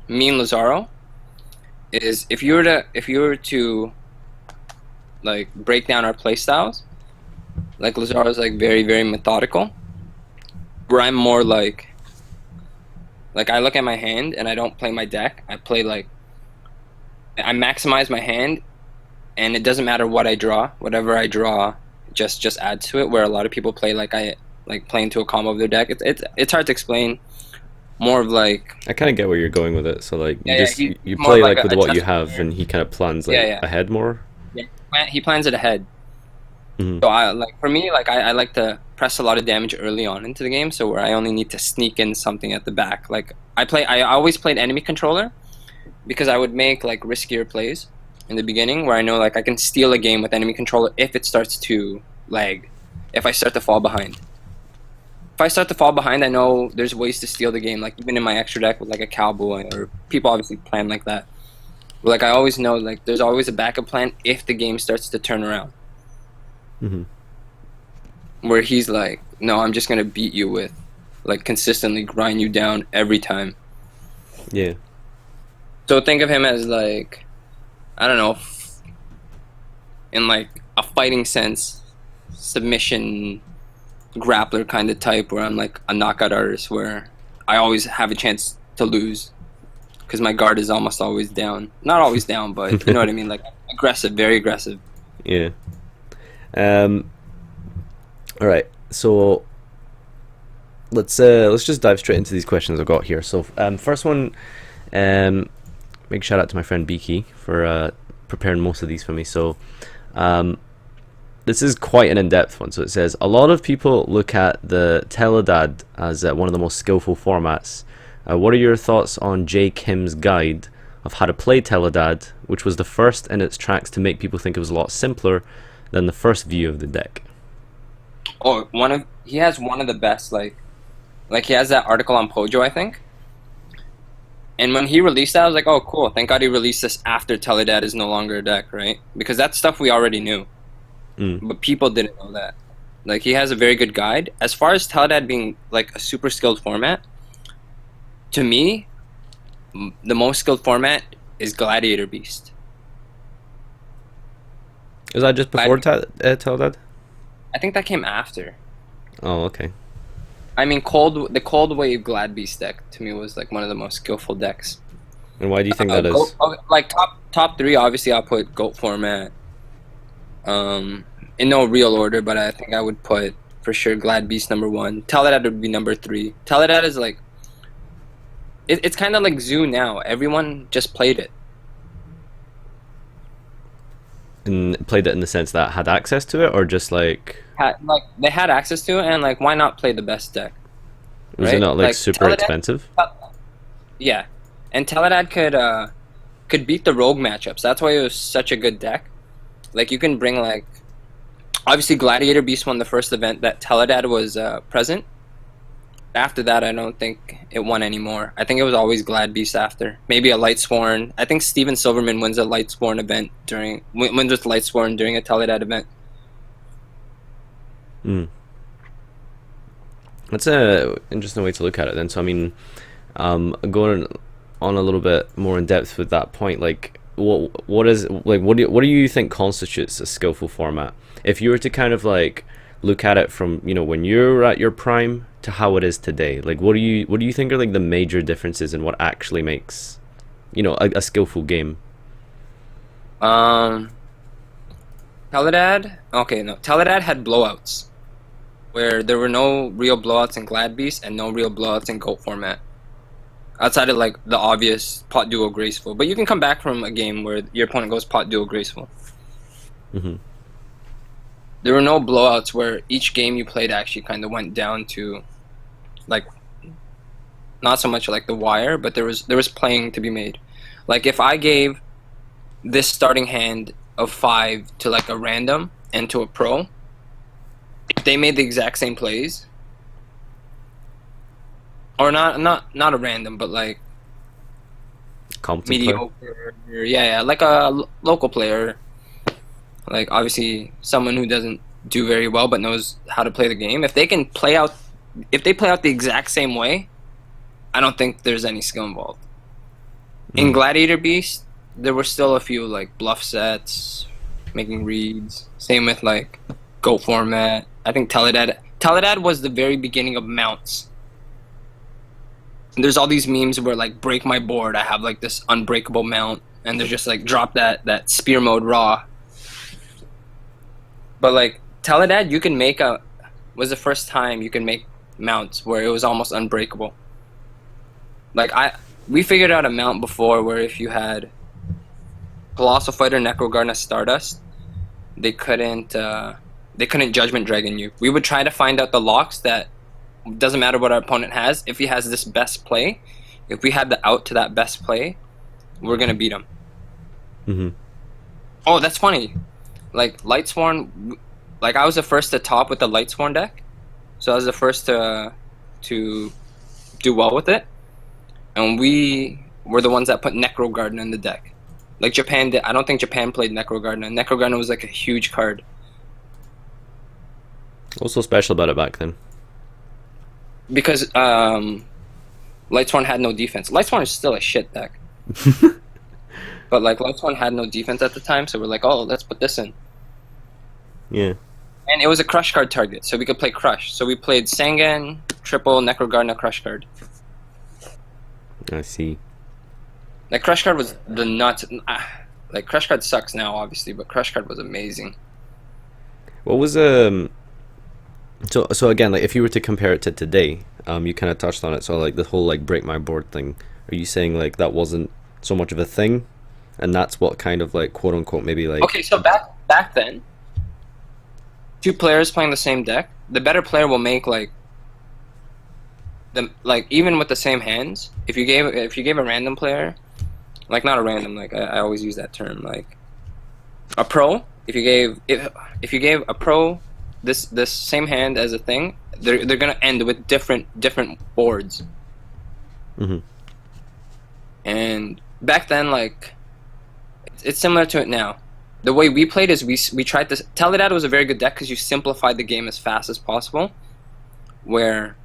me and Lazaro is if you were to like break down our play styles, like Lazaro's like very, very methodical, where I'm more like I look at my hand and I don't play my deck. I play like I maximize my hand, and it doesn't matter what I draw. Whatever I draw just adds to it, where a lot of people play like I like play into a combo of their deck. It's hard to explain. More of like, I kind of get where you're going with it. So like, you more play like like with a what you test have, player. and he kind of plans like ahead more. Yeah, he plans it ahead. So I like, for me, like I like to press a lot of damage early on into the game, so where I only need to sneak in something at the back. Like I always played enemy controller because I would make like riskier plays in the beginning, where I know like I can steal a game with enemy controller if it starts to lag, if I start to fall behind. If I start to fall behind, I know there's ways to steal the game. Like, even in my extra deck with like a cowboy, or people obviously plan like that. But like, I always know like there's always a backup plan if the game starts to turn around. Where he's like, no, I'm just gonna beat you with, like, consistently grind you down every time. Yeah. So think of him as like, I don't know, in like a fighting sense, submission grappler kind of type, where I'm like a knockout artist, where I always have a chance to lose because my guard is almost always down. Not always down, but you know what I mean, like aggressive, very aggressive. Yeah. All right. So let's just dive straight into these questions I've got here. So first one, big shout out to my friend Beaky for preparing most of these for me. So this is quite an in-depth one. So it says, a lot of people look at the Teledad as one of the most skillful formats. What are your thoughts on Jay Kim's guide of how to play Teledad, which was the first in its tracks to make people think it was a lot simpler than the first view of the deck? Oh, he has one of the best, like he has that article on Pojo, I think. And when he released that, I was like, oh, cool. Thank God he released this after Teledad is no longer a deck, right? Because that's stuff we already knew. But people didn't know that. Like, he has a very good guide. As far as Teledad being, like, a super skilled format, to me, the most skilled format is Gladiator Beast. Is that just before Teledad? I think that came after. Oh, okay. I mean, the Cold Wave Glad Beast deck, to me, was, like, one of the most skillful decks. And why do you think that is? Like, top three, obviously, I'll put Goat format. In no real order, but I think I would put, for sure, Glad Beast number 1. Teledad would be number 3. Teledad is, like... It's kind of like Zoo now. Everyone just played it. And played it in the sense that had access to it, or just like they had access to it, and like, why not play the best deck? Was it not like super expensive? Yeah, And Teledad could beat the rogue matchups. That's why it was such a good deck. Like you can bring like obviously Gladiator Beast won the first event that Teledad was present. After that, I don't think it won anymore. I think it was always Glad Beast after. Maybe a Lightsworn. I think Steven Silverman wins a Lightsworn event wins with Lightsworn during a Teledad event. Mm. That's a interesting way to look at it then. So I mean, going on a little bit more in depth with that point, like what do you think constitutes a skillful format? If you were to kind of like look at it from, you know, when you're at your prime to how it is today, like what do you think are like the major differences in what actually makes, you know, a skillful game? Um, Teledad. Okay, no. Teledad had blowouts where there were no real blowouts in Glad Beast and no real blowouts in Goat format. Outside of like the obvious pot duo graceful, but you can come back from a game where your opponent goes pot duo graceful. Hmm. There were no blowouts where each game you played actually kind of went down to, like, not so much like the wire, but there was playing to be made. Like if I gave this starting hand of 5 to like a random and to a pro, if they made the exact same plays, or not a random, but like Competent player. mediocre, yeah, like a local player, like obviously someone who doesn't do very well but knows how to play the game. If they play out the exact same way, I don't think there's any skill involved. In Gladiator Beast, there were still a few like bluff sets, making reads. Same with like Goat format. I think Teledad was the very beginning of mounts. And there's all these memes where like break my board, I have like this unbreakable mount, and they're just like drop that spear mode raw. But like Teledad, was the first time you can make mounts where it was almost unbreakable. Like we figured out a mount before where if you had Colossal Fighter, Necrogarna, Stardust, they couldn't Judgment Dragon you. We would try to find out the locks that doesn't matter what our opponent has. If he has this best play, if we had the out to that best play, we're gonna beat him. Mm-hmm. Oh, that's funny. Like Lightsworn, like I was the first to top with the Lightsworn deck, so I was the first to do well with it, and we were the ones that put Necrogarden in the deck. Like Japan did. I don't think Japan played Necrogarden, and Necrogarden was like a huge card. What's so special about it back then? Because Lightsworn had no defense. Lightsworn is still a shit deck. But like Lightsworn had no defense at the time, so we're like, oh, let's put this in. Yeah. And it was a crush card target, so we could play crush. So we played Sangan, triple Necrogarden, crush card. I see. Like crush card was the nuts. Like crush card sucks now, obviously, but crush card was amazing. What was so again, like if you were to compare it to today, you kind of touched on it. So like the whole like break my board thing. Are you saying like that wasn't so much of a thing, and that's what kind of like quote unquote maybe like? Okay, so back then, two players playing the same deck, the better player will make like even with the same hands. If you gave a random player, like not a random, like I always use that term, like a pro. If you gave a pro this same hand as a thing, they're gonna end with different boards. Mm-hmm. And back then, like it's similar to it now. The way we played is we tried to. Teledad was a very good deck because you simplified the game as fast as possible, where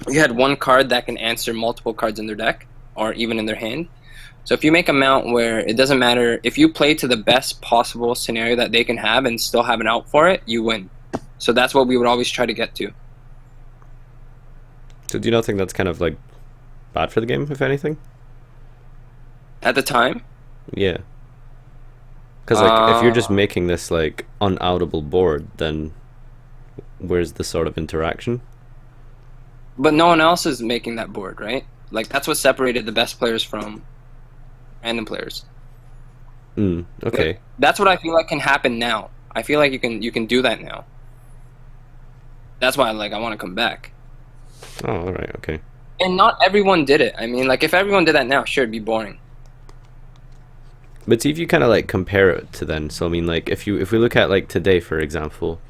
you had one card that can answer multiple cards in their deck or even in their hand. So if you make a mount where it doesn't matter, if you play to the best possible scenario that they can have and still have an out for it, you win. So that's what we would always try to get to. So do you not think that's kind of like bad for the game, if anything? At the time? Yeah. Because like if you're just making this like unoutable board, then where's the sort of interaction? But no one else is making that board, right? Like that's what separated the best players from random players. Okay. Like, that's what I feel like can happen now. I feel like you can do that now. That's why like I want to come back. Oh, all right. Okay. And not everyone did it. I mean, like if everyone did that now, sure, it'd be boring. But see if you kind of like compare it to then. So I mean, like if we look at like today, for example,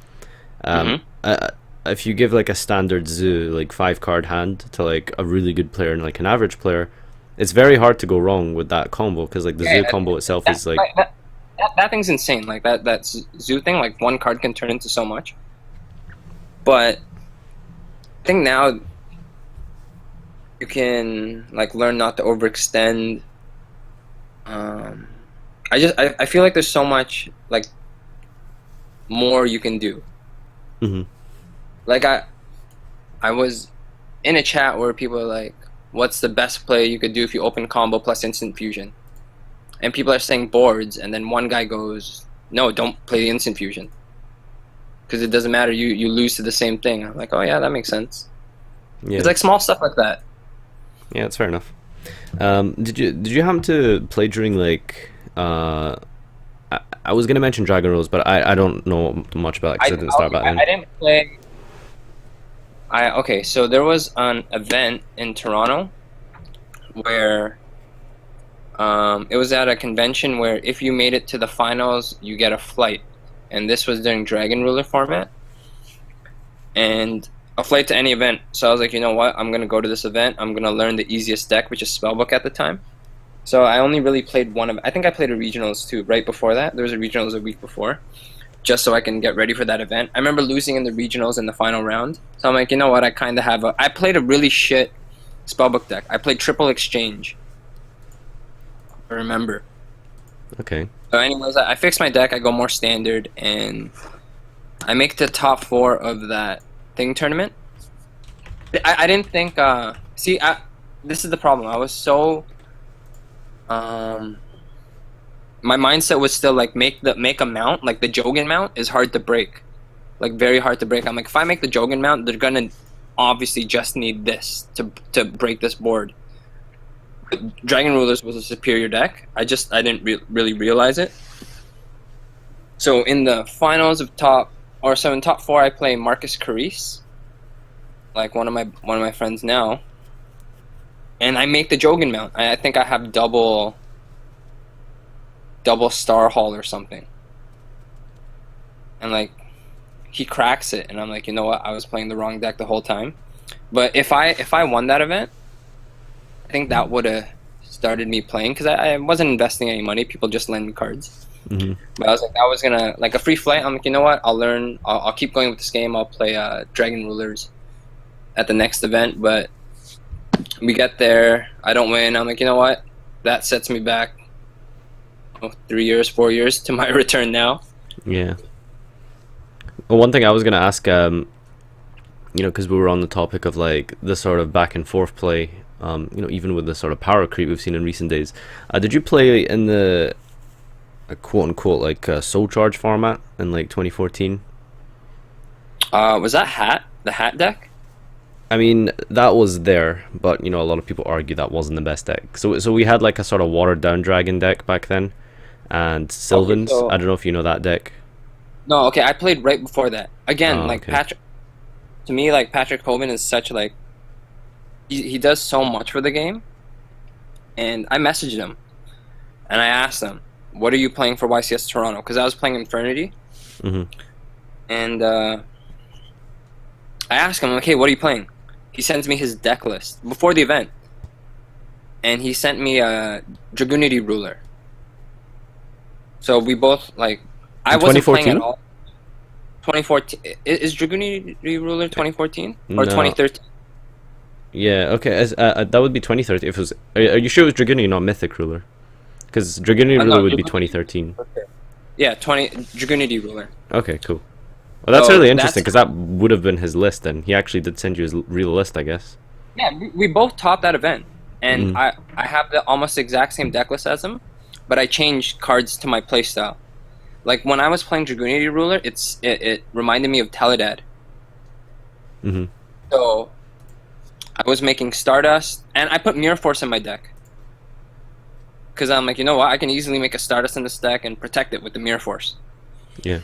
um, Hmm. uh, if you give like a standard zoo like 5 card hand to like a really good player and like an average player, it's very hard to go wrong with that combo because like the Yeah, zoo yeah, combo itself that, is like like, that thing's insane. Like that zoo thing. Like one card can turn into so much. But I think now you can like learn not to overextend. Um, I feel like there's so much like more you can do. mhm. Like I was in a chat where people are like, "What's the best play you could do if you open combo plus instant fusion?" And people are saying boards, and then one guy goes, "No, don't play the instant fusion because it doesn't matter. You lose to the same thing." I'm like, "Oh yeah, that makes sense." It's Yeah, like small stuff like that. yeah, that's fair enough. Did you happen to play during like I was gonna mention Dragon Rose, but I don't know much about it because I didn't start back then. I didn't play. I okay. So there was an event in Toronto where it was at a convention where if you made it to the finals, you get a flight, and this was during Dragon Ruler format, and a flight to any event. So I was like, you know what? I'm gonna go to this event. I'm gonna learn the easiest deck, which is Spellbook at the time. So I only really played one of. I think I played a regionals too. Right before that, there was a regionals a week before, just so I can get ready for that event. I remember losing in the regionals in the final round. So I'm like, you know what? I kind of have a. I played a really shit Spellbook deck. I played Triple Exchange. I remember. Okay. So, anyways, I fixed my deck. I go more standard, and I make the top four of that thing tournament. I didn't think. See, this is the problem. I was so. Um, my mindset was still like make a mount. Like the Jogan mount is hard to break, like very hard to break. I'm like, if I make the Jogan mount, they're gonna obviously just need this to break this board. But Dragon Rulers was a superior deck. I didn't really realize it. So in the finals of in top four, I play Marcus Carisse, like one of my friends now, and I make the Jogan mount. I think I have double Star Hall or something, and like he cracks it, and I'm like, you know what? I was playing the wrong deck the whole time. But if I won that event, I think that would have started me playing because I wasn't investing any money. People just lend me cards. Hmm. But I was like, I was gonna like a free flight. I'm like, you know what? I'll learn. I'll keep going with this game. I'll play Dragon Rulers at the next event. But we get there. I don't win. I'm like, you know what? That sets me back 3 years, 4 years to my return now. Yeah. Well, one thing I was gonna ask, because we were on the topic of like the sort of back and forth play, even with the sort of power creep we've seen in recent days. Did you play in the quote unquote like Soul Charge format in like 2014? Was that the hat deck? I mean, that was there, but a lot of people argue that wasn't the best deck. So we had like a sort of watered down dragon deck back then, and Okay, Sylvans. I so don't know if you know that deck. no, okay, I played right before that. Again, Oh, like okay. Patrick, to me, like Patrick Hoban is such like he does so much for the game, and I messaged him and I asked him, "What are you playing for YCS Toronto?" Because I was playing Infernity, Hmm. and I asked him, "Okay, what are you playing?" He sends me his deck list before the event, and he sent me a Dragoonity Ruler. So we both like, I In wasn't playing at 2014? all. 2014 is Dragoonity Ruler 2014 or No. 2013? Yeah. Okay. That would be 2013. If it was, are you sure it was Dragoonity, not Mythic Ruler? Because Dragoonity Ruler No, would be Dragoonity. 2013. Yeah, 20 Dragoonity Ruler. Okay. Cool. Well, that's So really interesting that's because that would have been his list, and he actually did send you his real list, I guess. yeah. We both topped that event, and Mm. I have the almost exact same deck list as him, but I changed cards to my playstyle. Like when I was playing Dragoonity Ruler, it reminded me of Teledad. Hmm. So I was making Stardust, and I put Mirror Force in my deck because I'm like, you know what? I can easily make a Stardust in this deck and protect it with the Mirror Force. Yeah.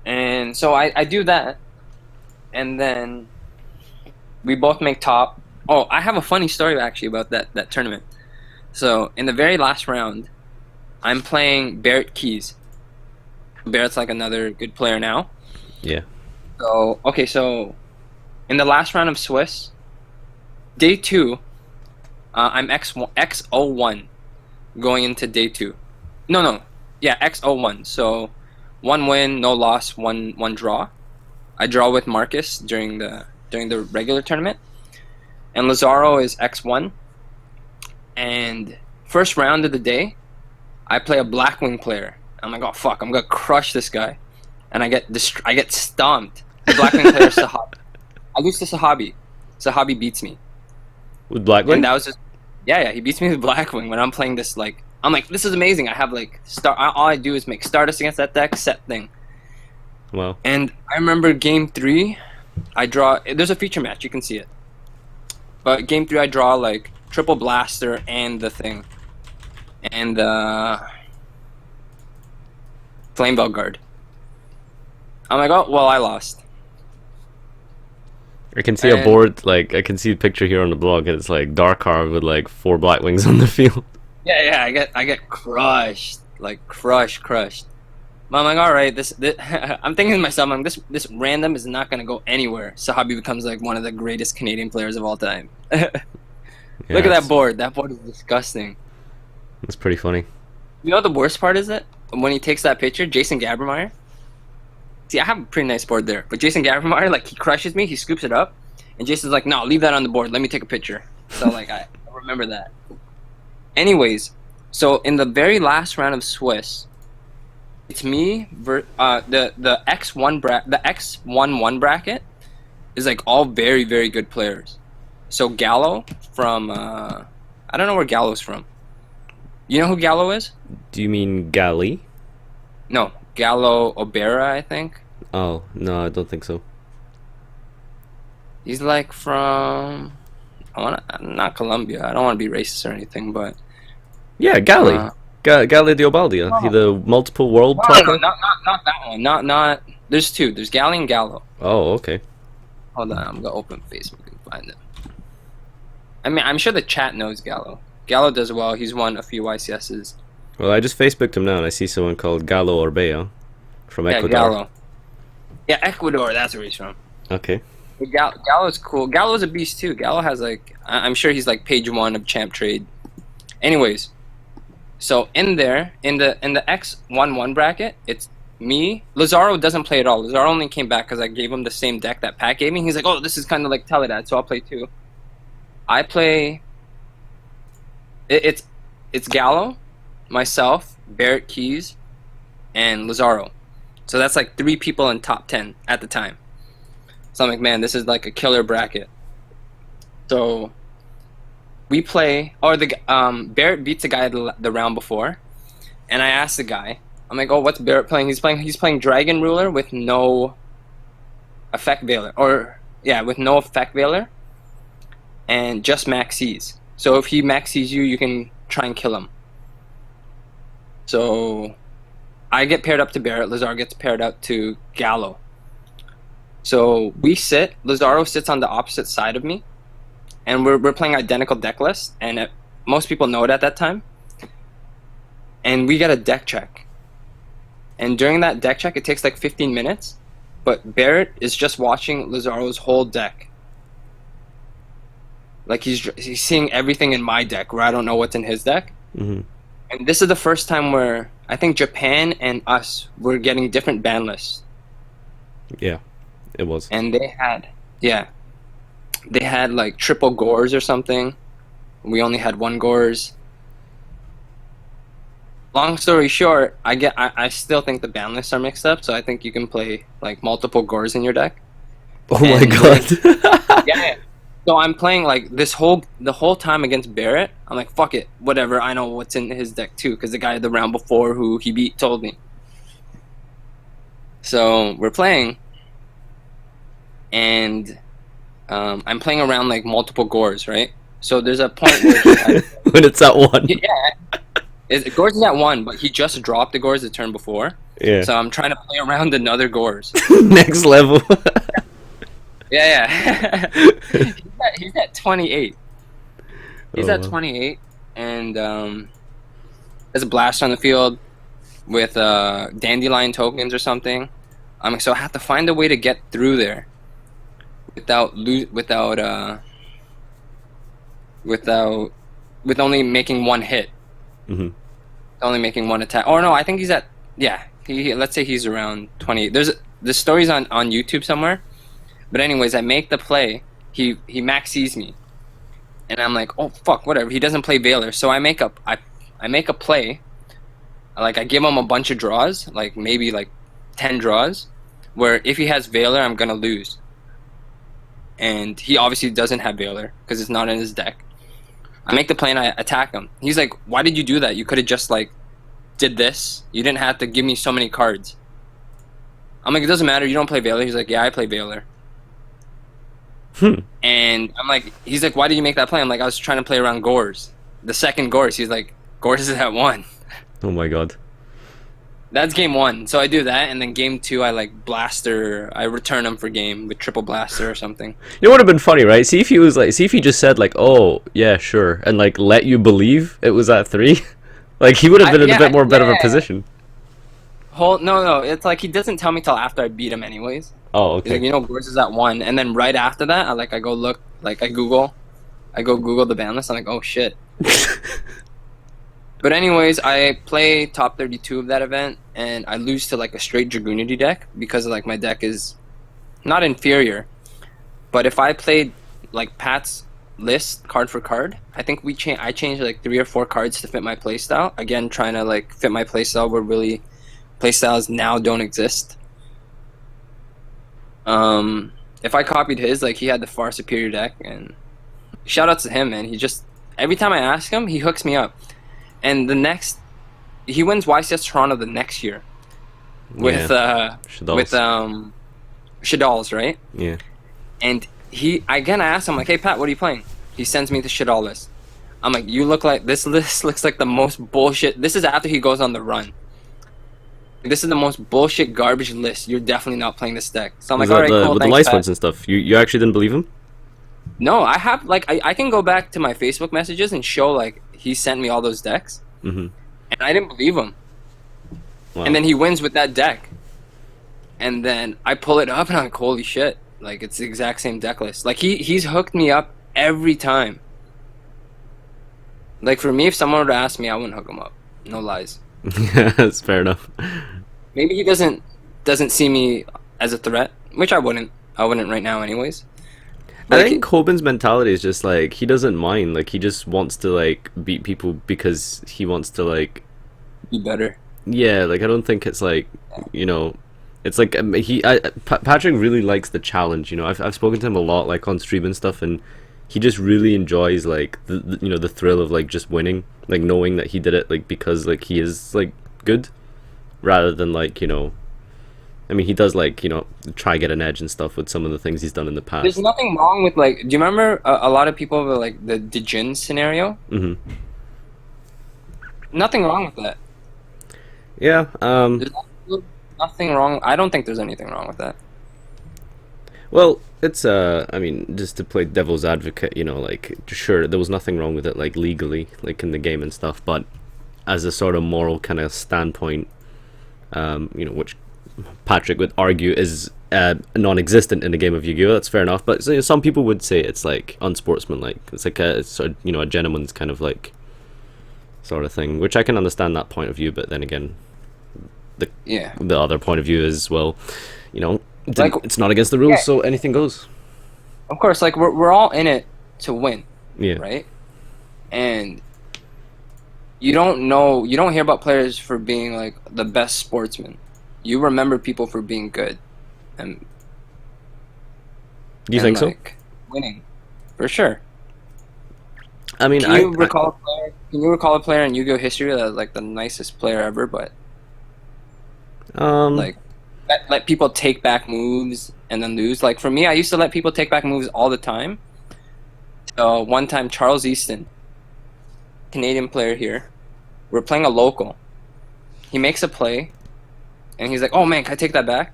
And so I do that, and then we both make top. Oh, I have a funny story actually about that tournament. So in the very last round, I'm playing Barrett Keys. Barrett's like another good player now. Yeah. So okay, so in the last round of Swiss, day two, I'm X01 going into day two. No, yeah, X01. So one win, no loss, one draw. I draw with Marcus during the regular tournament, and Lazaro is X1. And first round of the day, I play a Blackwing player. I'm like, oh fuck, I'm gonna crush this guy, and I get stomped. The Blackwing player Sahabi. I lose to Sahabi. Sahabi beats me, With and Blackwing? that was just yeah. He beats me with Blackwing when I'm playing this like. I'm like, this is amazing. I have like all I do is make Stardust against that deck, set thing. Wow. And I remember game three, I draw. There's a feature match, you can see it. But game three, I draw like triple blaster and the thing, and flame belt guard. I'm like, oh well, I lost. I can see a And board, like, I can see a picture here on the blog, and it's like Darkar with like 4 Blackwings on the field. yeah, I get crushed, like crushed. But I'm like, all right, this I'm thinking to myself, I'm like, this random is not gonna go anywhere. Sahabi becomes like one of the greatest Canadian players of all time. Yeah, Look at that it's, board. That board is disgusting. it's pretty funny. You know what the worst part is it? When he takes that picture, Jason Gabermeyer. See, I have a pretty nice board there, but Jason Gabermeyer, like, he crushes me, he scoops it up, and Jason's like, no, leave that on the board, let me take a picture. So, like, I remember that. Anyways, so in the very last round of Swiss, it's me, the X11 bracket is, like, all very, very good players. So Gallo from, I don't know where Gallo's from. You know who Gallo is? Do you mean Gali? No, Gallo Obera, I think. Oh, no, I don't think so. He's like from not Colombia. I don't want to be racist or anything, but Yeah, Gali. uh, Gali Diobaldia. He the multiple world no, topper? not that one. Not. There's two. There's Galli and Gallo. Oh, okay. Hold on, I'm gonna open Facebook and find them. I mean, I'm sure the chat knows Gallo. Gallo does well. He's won a few YCSs. Well, I just Facebooked him now, and I see someone called Gallo Orbea from Yeah, Ecuador. Gallo. Yeah, Ecuador. That's where he's from. Okay. But Gallo's cool. Gallo's a beast too. Gallo has like I'm sure he's like page 1 of Champ Trade. Anyways, so in there in the X11 bracket, it's me. Lazaro doesn't play at all. Lazaro only came back because I gave him the same deck that Pat gave me. He's like, oh, this is kind of like Teledad, so I'll play too. I play. It's Gallo, myself, Barrett Keys, and Lazaro. So that's like 3 people in top 10 at the time. So I'm like, man, this is like a killer bracket. So we play, or the Barrett beats the guy the round before, and I asked the guy, I'm like, oh, what's Barrett playing? He's playing Dragon Ruler with no effect veiler, or yeah, with no effect veiler, and just maxes. So if he maxes you, you can try and kill him. So I get paired up to Barrett. Lazaro gets paired up to Gallo. So we sit. Lazaro sits on the opposite side of me, and we're playing identical deck list. And most people know it at that time. And we get a deck check. And during that deck check, it takes like 15 minutes. But Barrett is just watching Lazaro's whole deck. Like he's seeing everything in my deck where I don't know what's in his deck. Mm-hmm. And this is the first time where I think Japan and us were getting different ban lists. Yeah, it was. And they had like triple Gores or something. We only had 1 Gores. Long story short, I still think the ban lists are mixed up, so I think you can play like multiple Gores in your deck. Oh my And god. yeah. So I'm playing like the whole time against Barrett. I'm like, fuck it, whatever. I know what's in his deck too, because the guy the round before who he beat told me. So we're playing, and I'm playing around like multiple Gores, right? So there's a point where he had, When it's at 1. Gores is at 1, but he just dropped the Gores the turn before. Yeah. So I'm trying to play around another Gores. Next level. Yeah. he's at 28. He's Oh at well. 28, and there's a blast on the field with dandelion tokens or something. So I have to find a way to get through there without with only making one hit, Hmm. only making one attack. Oh no, I think he's at yeah. Let's say he's around 28. The story's on YouTube somewhere. But anyways, I make the play. He maxes me, and I'm like, oh fuck, whatever. He doesn't play Valor, so I make a play. Like I give him a bunch of draws, like maybe like 10 draws, where if he has Valor, I'm gonna lose. And he obviously doesn't have Valor because it's not in his deck. I make the play and I attack him. He's like, why did you do that? You could have just like did this. You didn't have to give me so many cards. I'm like, it doesn't matter. You don't play Valor. He's like, yeah, I play Valor. Hmm. And he's like, why did you make that play? I'm like, I was trying to play around Gores. The second Gores. He's like, Gores is at 1. Oh my god. That's game 1. So I do that, and then game 2, I like blaster. I return him for game with triple blaster or something. You know what would have been funny, right? See if he just said like, "Oh, yeah, sure," and like let you believe it was at 3. Like he would have been in a bit more better of a position. No. It's like he doesn't tell me till after I beat him, anyways. Oh, He's like, okay. Gores is at 1, and then right after that, I go look, like I go Google the ban list. I'm like, oh shit. But anyways, I play top 32 of that event, and I lose to like a straight Dragoonity deck because like my deck is not inferior. But if I played like Pat's list card for card, I think I changed like 3 or 4 cards to fit my playstyle. Again, trying to like fit my playstyle where really playstyles now don't exist. If I copied his, like he had the far superior deck, and shout outs to him, man. He just every time I ask him, he hooks me up. And he wins YCS Toronto the next year with Shaddolls. Shaddolls, right? Yeah. And I asked him like, hey Pat, what are you playing? He sends me the Shaddol list. I'm like, this list looks like the most bullshit. This is after he goes on the run. This is the most bullshit garbage list. You're definitely not playing this deck. So I'm Was like, all that right, cool, with the thanks, lice Pat. ones and stuff? You actually didn't believe him? No, I have like I can go back to my Facebook messages and show like he sent me all those decks, Mm-hmm. and I didn't believe him. Wow. And then he wins with that deck, and then I pull it up and I'm like, holy shit! Like it's the exact same deck list. Like he's hooked me up every time. Like for me, if someone were to ask me, I wouldn't hook him up. No lies. Yeah, that's fair enough. Maybe he doesn't see me as a threat, which I wouldn't. I wouldn't right now, anyways. I Like, think Coben's mentality is just like he doesn't mind. Like he just wants to like beat people because he wants to like be better. yeah. Like I don't think it's like you know, it's like Patrick really likes the challenge. You know, I've spoken to him a lot like on stream and stuff, and he just really enjoys like the thrill of like just winning, like knowing that he did it like because like he is like good, rather than like I mean, he does like try get an edge and stuff with some of the things he's done in the There's past. nothing wrong with like. Do you remember a lot of people were like the Djinn scenario? Hmm. Nothing wrong with that. Yeah. There's nothing wrong. I don't think there's anything wrong with that. Well, it's I mean, just to play devil's advocate, like sure there was nothing wrong with it, like legally, like in the game and stuff, but as a sort of moral kind of standpoint, which Patrick would argue is non-existent in the game of Yu-Gi-Oh. That's fair enough, but some people would say it's like unsportsmanlike. It's like a gentleman's kind of like sort of thing, which I can understand that point of view. But then again, Yeah. the other point of view is Like- it's not against the rules, so anything goes. Of course, like we're all in it to win, Yeah. right? And you don't hear about players for being like the best sportsman. You remember people for being good and Do you think so? like, winning, for sure. I mean, Can you recall a player in Yu-Gi-Oh history that was like the nicest player ever, but like let people take back moves and then lose? Like for me, I used to let people take back moves all the time. So one time, Charles Easton, Canadian player here, we're playing a local. He makes a play, and he's like, "Oh man, can I take that back?"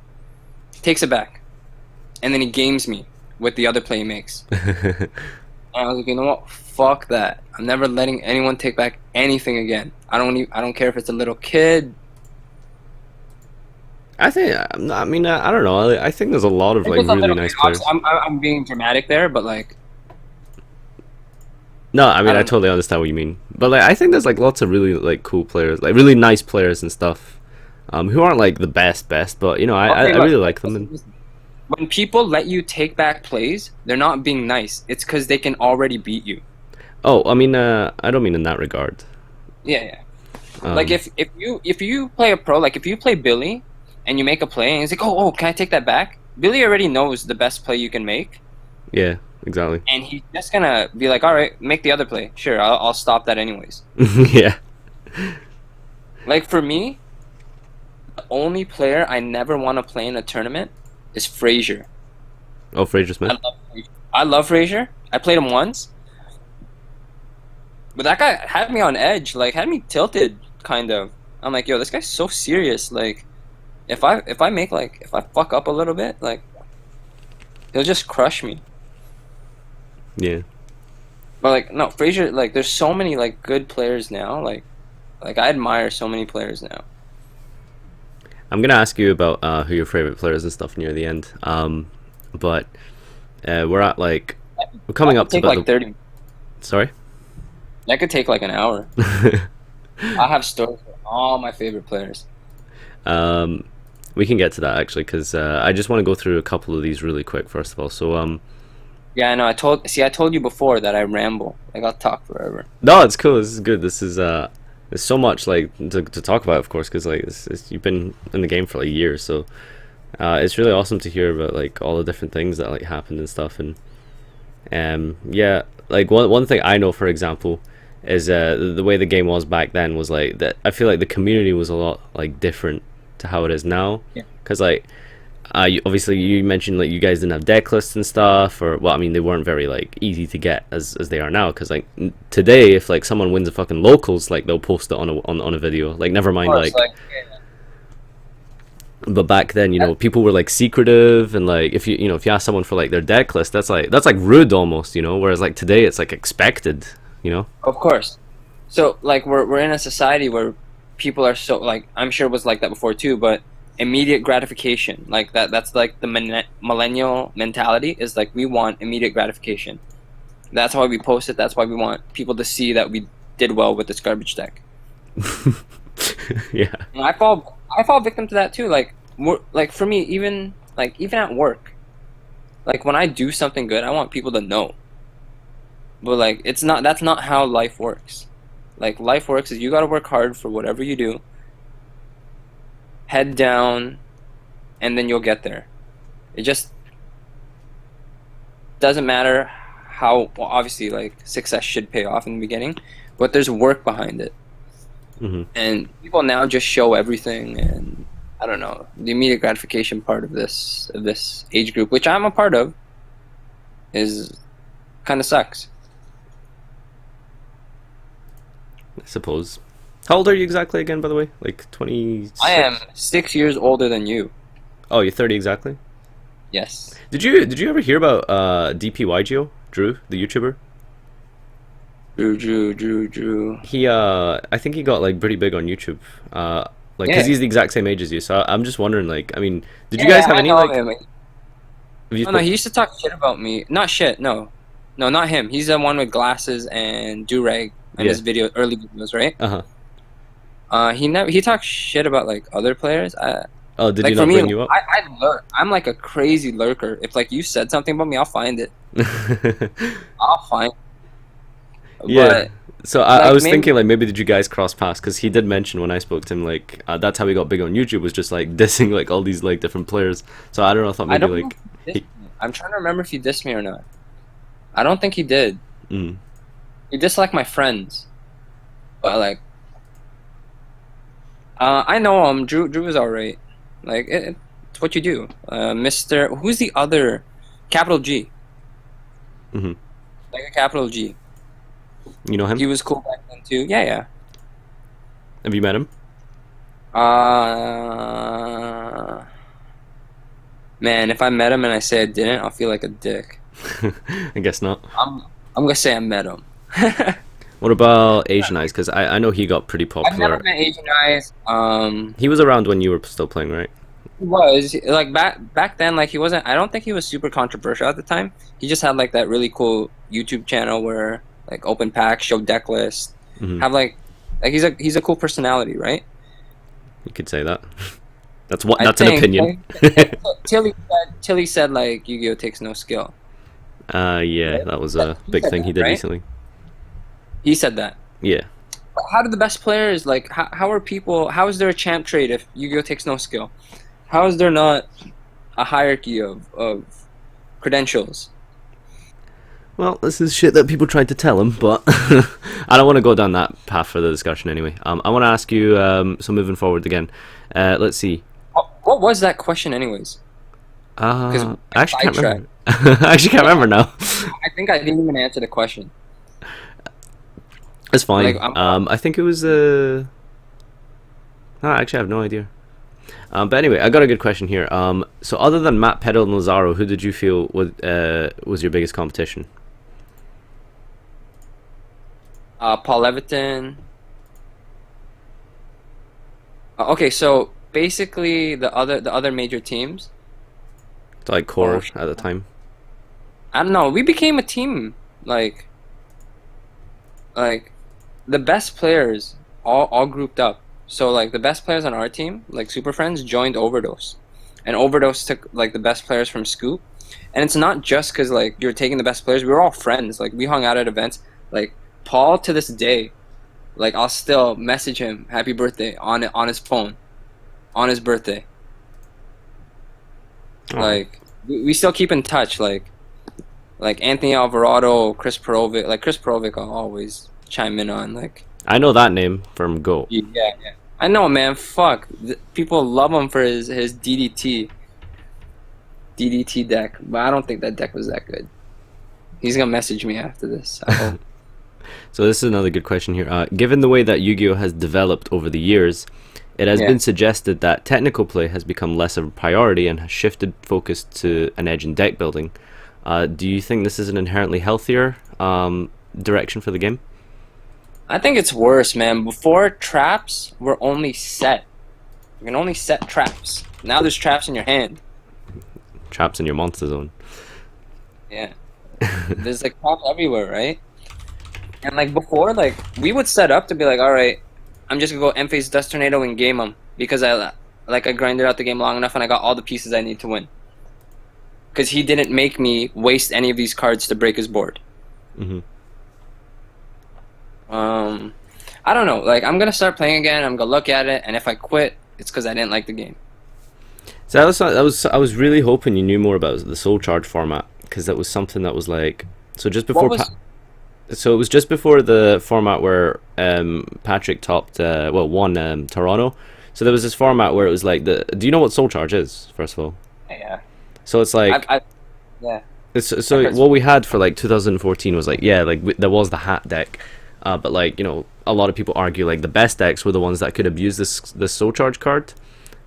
Takes it back, and then he games me with the other play he makes. And I was like, you know what? Fuck that. I'm never letting anyone take back anything again. I don't care if it's a little kid. I think. I mean, I don't know. I think there's a lot of If like it's a really little kid, nice obviously, players. I'm being dramatic there, but like, No, I I mean I don't know. totally understand what you mean, but like I think there's like lots of really like cool players, like really nice players and stuff, who aren't like the best, but you know Okay, I look, really look, like them. listen, And listen. When people let you take back plays, they're not being nice. It's because they can already beat you. oh, I mean I don't mean in that regard. Yeah, yeah. Like Um, if you play a pro, like if you play Billy and you make a play and he's like, oh, can I take that back? Billy already knows the best play you can make, yeah, exactly. and he's just gonna be like, all right, make the other play. Sure, I'll stop that anyways. Yeah. Like for me, the only player I never want to play in a tournament is Frazier. Oh, Fraser I Smith. love Frazier. I love Frazier. I played him once, but that guy had me on edge, like had me tilted, kind of. I'm like, yo, this guy's so serious. Like, if I make like if I fuck up a little bit, like he'll just crush me. Yeah. But like, no, Frazier. Like, there's so many like good players now. Like I admire so many players now. I'm gonna ask you about who your favorite players and stuff near the end. But we're at like we're coming That up could to take about the. like 30. Sorry. That could take like an hour. I have stories for all my favorite players. um, we can get to that actually because I just want to go through a couple of these really quick first of all. So Yeah, I know. I told you before that I ramble. Like I'll talk forever. no, it's cool. This is good. This is there's so much like to talk about, of course, because like you've been in the game for like years, so it's really awesome to hear about like all the different things that like happened and stuff. And yeah, like one thing I know, for example, is the way the game was back then was like that. I feel like the community was a lot like different to how it is now, Yeah. because like obviously you mentioned like you guys didn't have deck lists and stuff, or well, I mean they weren't very like easy to get as they are now. Because like today, if like someone wins a fucking locals, like they'll post it on a video. Like never Of mind course, like, like but back then, you yeah, know, people were like secretive, and like if if you ask someone for like their deck list, that's like rude almost, you know. Whereas like today, it's like expected, you know. of course. So like we're in a society where people are so like I'm sure it was like that before too, but immediate gratification like that's like the millennial mentality is like we want immediate gratification. That's why we post it. That's why we want people to see that we did well with this garbage deck. Yeah. And I fall victim to that too. Like like for me, even at work, like when I do something good, I want people to know. But like it's not that's not how life works. Like life works is you got to work hard for whatever you do, head down, and then you'll get there. It just doesn't matter how well, obviously like success should pay off in the beginning, but there's work behind it. Hmm. And people now just show everything, and I don't know, the immediate gratification part of this age group, which I'm a part of, is kind of sucks. I suppose. How old are you exactly again, by the way? Like I am 26? 6 years older than you. Oh, you're 30 exactly. Yes. Did you ever hear about DPYGO, Drew, the YouTuber? Drew. He I think he got like pretty big on YouTube. Like because Yeah. he's the exact same age as you. So I'm just wondering, like, I mean, did you Yeah, guys have I any know like? him. Have you Oh no, spoke? he used to talk shit about me. Not shit, no. No, not him. He's the one with glasses and do-rag in Yeah. his early videos, right? Uh huh. He talks shit about like other players. Oh, did he Like for not me, bring you up? I lurk. I'm like a crazy lurker. If like you said something about me, I'll find it. I'll find. Yeah. But So I like was maybe thinking like maybe did you guys cross paths? Because he did mention when I spoke to him like that's how he got big on YouTube, was just like dissing like all these like different players. So I don't know. I thought I maybe don't know like if he he. dissed me. I'm trying to remember if he dissed me or not. I don't think he did. Mm, He dissed like my friends, but like I know him. Drew is alright. Like it's what you do. Mister, who's the other? Capital G. hmm. Like a capital G. You know him? He was cool back then too. Yeah, yeah. Have you met him? Uh, Man, if I met him and I say I didn't, I'll feel like a dick. I guess not. I'm gonna say I met him. What about Asian Eyes? Because I know he got pretty I've never popular. met Asian Eyes. He was around when you were still playing, right? He was like back then. Like he wasn't. I don't think he was super controversial at the time. He just had like that really cool YouTube channel where like open pack, show deck list, Hmm. have like he's a cool personality, right? You could say that. That's what. I That's an think opinion. till he said like Yu-Gi-Oh takes no skill, Yeah, that was a he big said thing he that, did right? recently. He said that. Yeah. But how do the best players like? How are people? How is there a champ trade if Yu-Gi-Oh takes no skill? How is there not a hierarchy of credentials? Well, this is shit that people tried to tell him, but I don't want to go down that path for the discussion anyway. I want to ask you, so moving forward again, let's see. What was that question, anyways? Because I actually can't sidetrack. remember. I actually can't remember now. I think I didn't even answer the question. It's Like fine. I think it was. No, actually, I have no idea. But anyway, I got a good question here. So other than Matt Peddle and Lazaro, who did you feel was your biggest competition? Paul Leviton. Okay, so basically the other major teams. Like Oh, core at the time. I don't know. We became a team. Like the best players all grouped up. So like the best players on our team, like Super Friends, joined Overdose, and Overdose took like the best players from Scoop. And it's not just because like you're taking the best players. We were all friends. Like we hung out at events. Like Paul to this day, like I'll still message him happy birthday on his phone, on his birthday. Oh, Like we still keep in touch. Like Anthony Alvarado, Chris Perovic. Like Chris Perovic, I'll always chime in on. Like I know that name from Go. yeah, yeah. I know, man. Fuck, people love him for his DDT deck, but I don't think that deck was that good. He's gonna message me after this. I hope. So this is another good question here. Given the way that Yu-Gi-Oh has developed over the years, it has Yeah. been suggested that technical play has become less of a priority and has shifted focus to an edge in deck building. Do you think this is an inherently healthier direction for the game? I think it's worse, man. Before traps were only set. You can only set traps. Now there's traps in your hand. Traps in your monster zone. Yeah. There's like traps everywhere, right? And like before, like we would set up to be like, all right, I'm just gonna go end phase Dust Tornado and game him because I grinded out the game long enough and I got all the pieces I need to win. Because he didn't make me waste any of these cards to break his board. Hmm. Um, I don't know. Like I'm gonna start playing again. I'm gonna look at it, and if I quit, it's because I didn't like the game. So I was really hoping you knew more about the Soul Charge format because that was something that was like so just What before. was? So it was just before the format where Patrick topped, won Toronto. So there was this format where it was like the. Do you know what Soul Charge is? First of all, Yeah, so it's like I yeah. I've so heard. what we had for like 2014 was like yeah like there was the hat deck, but like a lot of people argue like the best decks were the ones that could abuse this Soul Charge card.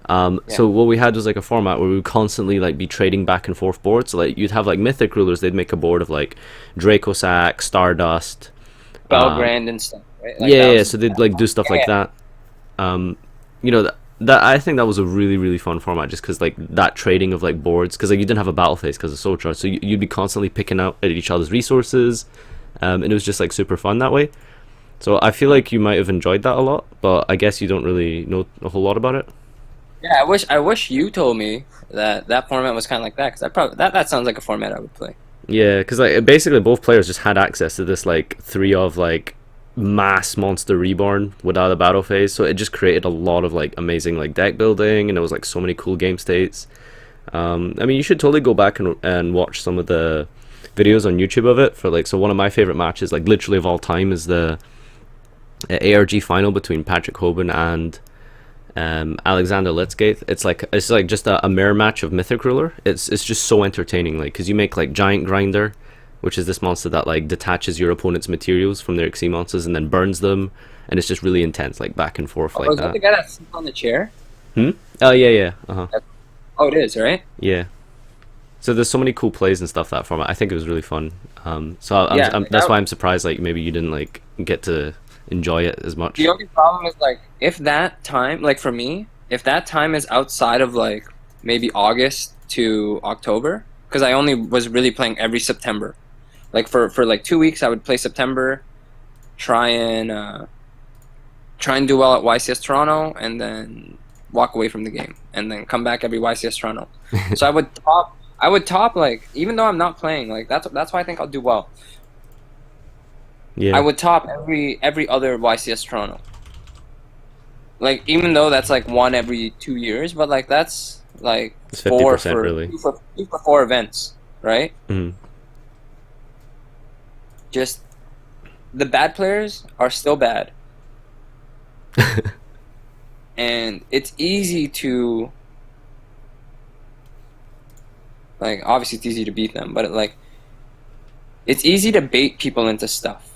Yeah. So what we had was like a format where we would constantly like be trading back and forth boards. So like you'd have like Mythic Rulers, they'd make a board of like Draco Sack, Stardust. Um, Belgrand and stuff, right? Like yeah, that yeah. was. So they'd like do stuff like Yeah, that. Um, that I think that was a really really fun format just because like that trading of like boards because like you didn't have a battle phase because of Soul Charge, so you'd be constantly picking out at each other's resources, and it was just like super fun that way. So I feel like you might have enjoyed that a lot, but I guess you don't really know a whole lot about it. yeah. I wish you told me that format was kind of like that because I probably that sounds like a format I would play. Yeah, because like basically both players just had access to this like three of like mass monster reborn without a battle phase, so it just created a lot of like amazing like deck building, and it was like so many cool game states. I mean, you should totally go back and watch some of the videos on YouTube of it for like. So one of my favorite matches, like literally of all time, is the ARG final between Patrick Hoban and Alexander Litzgate. It's like just a mirror match of Mythic Ruler. It's just so entertaining, like because you make like Giant Grinder, which is this monster that like detaches your opponent's materials from their XC monsters and then burns them, and it's just really intense, like back and forth Oh, like is that that. the guy that sits on the chair? Hmm. Oh yeah, yeah. Uh-huh. Oh, it is, right? Yeah. So there's so many cool plays and stuff that format. I think it was really fun. Yeah, That's why I'm surprised. Like maybe you didn't like get to enjoy it as the much. only problem is like if that time, like for me, if that time is outside of like maybe August to October, because I only was really playing every September. Like for like 2 weeks, I would play September, try and try and do well at YCS Toronto, and then walk away from the game, and then come back every YCS Toronto. So I would top like even though I'm not playing, like that's why I think I'll do well. I Yeah, would top every other YCS Toronto. Like even though that's like one every 2 years, but like that's like it's 50% really. two for four events, right? Mm. Just the bad players are still bad, and it's easy to like obviously it's easy to beat them, but like it's easy to bait people into stuff.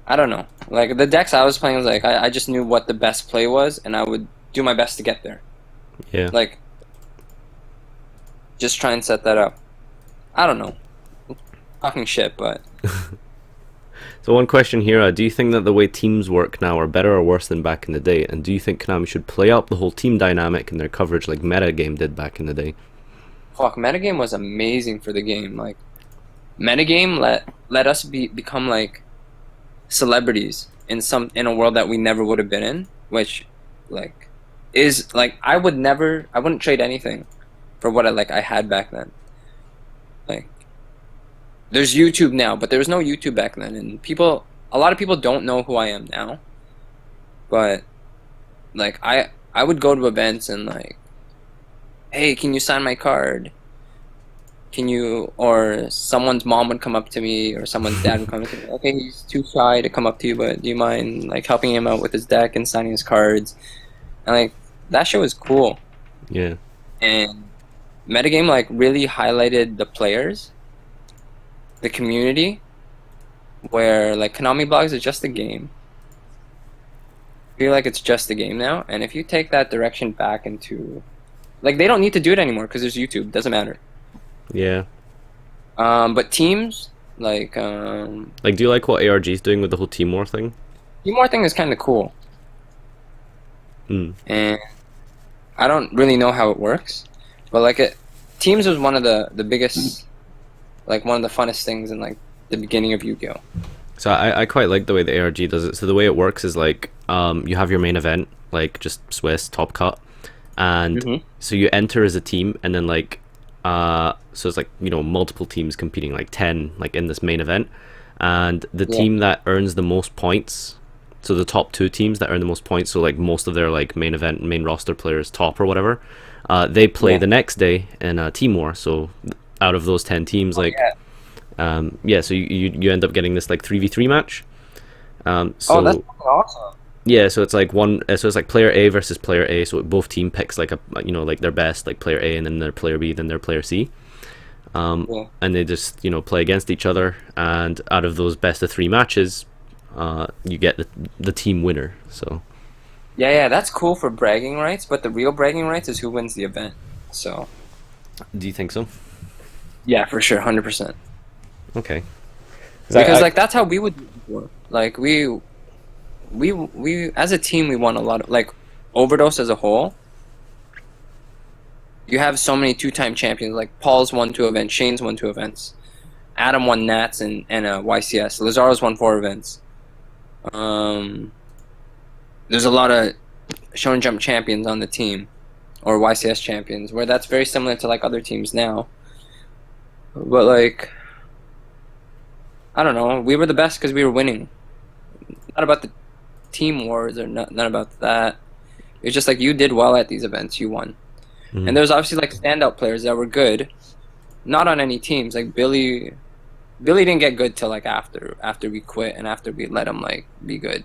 I don't know. Like the decks I was playing was like I just knew what the best play was, and I would do my best to get there. Yeah. Like just try and set that up. I don't know. Talking shit, but So one question here: do you think that the way teams work now are better or worse than back in the day? And do you think Konami should play up the whole team dynamic in their coverage like Metagame did back in the day? fuck, metagame was amazing for the game. Like metagame let us become like celebrities in a world that we never would have been in, which like is like I wouldn't trade anything for what I had back then. Like there's YouTube now, but there was no YouTube back then, and a lot of people don't know who I am now. But like I would go to events and like, hey, can you sign my card? Can you, or someone's mom would come up to me, or someone's dad would come up to me. Okay, he's too shy to come up to you, but do you mind like helping him out with his deck and signing his cards? And like that shit was cool. Yeah. And metagame like really highlighted the players, the community, where like Konami blogs is just a game. I feel like it's just a game now, and if you take that direction back into, like they don't need to do it anymore because there's YouTube. Doesn't matter. Yeah. But teams Like, do you like what ARG's doing with the whole team war thing? team war thing is kind of cool, Mm. and I don't really know how it works, but like teams was one of the biggest, like one of the funnest things in like the beginning of Yu-Gi-Oh. So I quite like the way the ARG does it. So the way it works is like you have your main event, like just Swiss top cut, and so you enter as a team, and then like so it's like multiple teams competing, like 10 like in this main event, and the team that earns the most points. So the top two teams that earn the most points, so like most of their like main event, main roster players top or whatever, they play the next day in a team war. So out of those 10 teams, like so you end up getting this like 3v3 match. So That's awesome. yeah, so it's like so it's like player A versus player A. So both team picks like like their best, like player A, and then their player B, then their player C. And they just play against each other, and out of those best of 3 matches, you get the team winner. So Yeah, that's cool for bragging rights, but the real bragging rights is who wins the event. So do you think so? yeah, for sure, 100%. Okay. Because like that's how we would do it before. Like we as a team we won a lot of like Overdose as a whole. You have so many 2-time champions. Like Paul's won 2 events, Shane's won 2 events, Adam won Nats and YCS. Lazaro's won 4 events. There's a lot of Shonen Jump champions on the team, or YCS champions, where that's very similar to like other teams now. But like, I don't know, we were the best because we were winning. Not about the team wars or not about that. It was just like you did well at these events, you won. And there's obviously like standout players that were good, not on any teams. Like Billy didn't get good till like after we quit and after we let him like be good.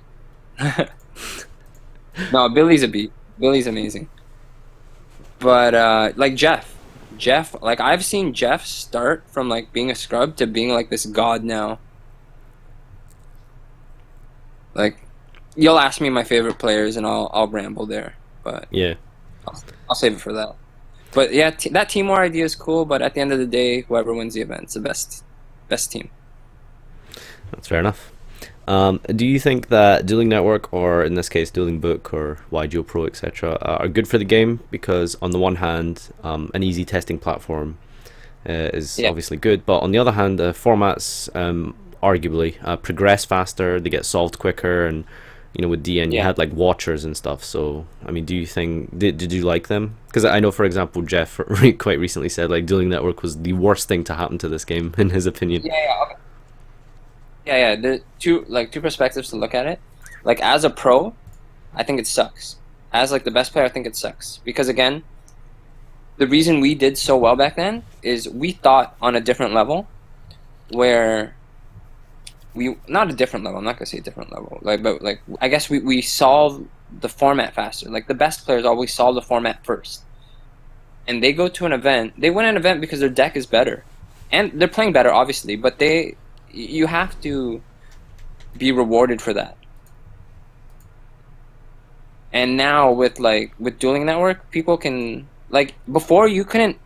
No, Billy's a beat. Billy's amazing. But like Jeff, like I've seen Jeff start from like being a scrub to being like this god now. Like, you'll ask me my favorite players and I'll ramble there, but Yeah. I'll save it for that. But yeah, that team war idea is cool. But at the end of the day, whoever wins the event's the best team. That's fair enough. Do you think that Dueling Network, or in this case Dueling Book or YGO Pro, etc., are good for the game? Because on the one hand, an easy testing platform is Yeah, obviously good, but on the other hand, formats arguably progress faster, they get solved quicker, and with DN you yeah. had like watchers and stuff. So I mean, do you think did you like them? Because I know, for example, Jeff quite recently said like Dueling Network was the worst thing to happen to this game in his opinion. Yeah, yeah, okay. Yeah, yeah. The two perspectives to look at it. Like as a pro, I think it sucks. As like the best player, I think it sucks because again, the reason we did so well back then is we thought on a different level, where we not a different level. I'm not gonna say a different level. Like, but like I guess we solve the format faster. Like the best players always solve the format first, and they go to an event. They win an event because their deck is better, and they're playing better, obviously. But you have to be rewarded for that. And now with Dueling Network, people can like before you couldn't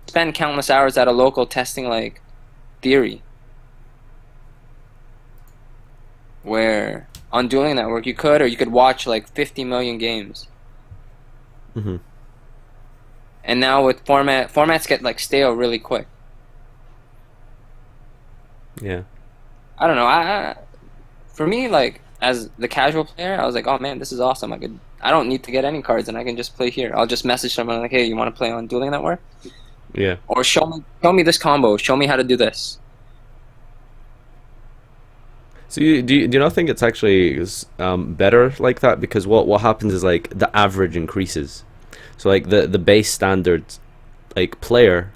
spend countless hours at a local testing like theory, where on Dueling Network you could, or you could watch like 50 million games. Hmm. And now with formats get like stale really quick. Yeah. I don't know. For me, like as the casual player, I was like, oh man, this is awesome. I don't need to get any cards, and I can just play here. I'll just message someone like, hey, you want to play on Dueling Network? Yeah. Or show me this combo. Show me how to do this. So do you not think it's actually better like that? Because what happens is like the average increases. So like the base standard like player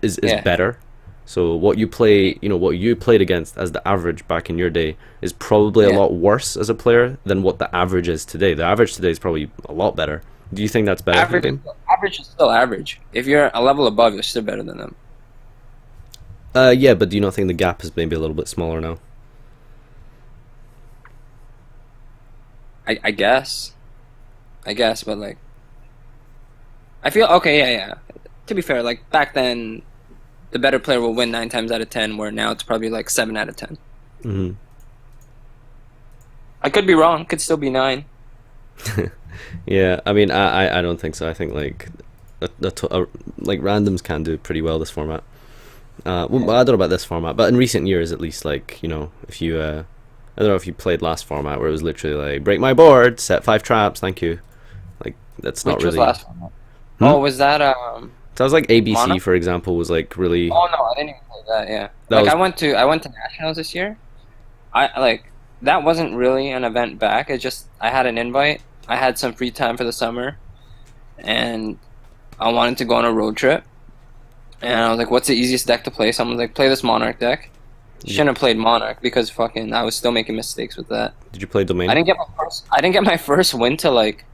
is Yeah, better. So what you play, what you played against as the average back in your day is probably a yeah. lot worse as a player than what the average is today. The average today is probably a lot better. Do you think that's better for the game? Average is still average. If you're a level above, you're still better than them. Yeah, but do you not think the gap is maybe a little bit smaller now? I guess. I guess, but like I feel okay. Yeah, yeah. To be fair, like back then, the better player will win 9 times out of 10, where now it's probably like 7 out of 10. Hmm. I could be wrong. Could still be 9. Yeah, I mean, I don't think so. I think like like randoms can do pretty well this format. Well, Yeah. I don't know about this format, but in recent years, at least, like if you, I don't know if you played last format where it was literally like break my board, set 5 traps, thank you. Like that's not Which was really. last one? Hmm? Oh, was that Sounds like ABC, Mono? for example, was like really. Oh no, I didn't even play that. Yeah, That like was. I went to nationals this year. I like that wasn't really an event back. It just I had an invite. I had some free time for the summer, and I wanted to go on a road trip. And I was like, "What's the easiest deck to play?" Someone was like, "Play this Monarch deck." Did, Shouldn't have played Monarch because fucking I was still making mistakes with that. did you play I Domain? didn't get my first. I didn't get my first win till like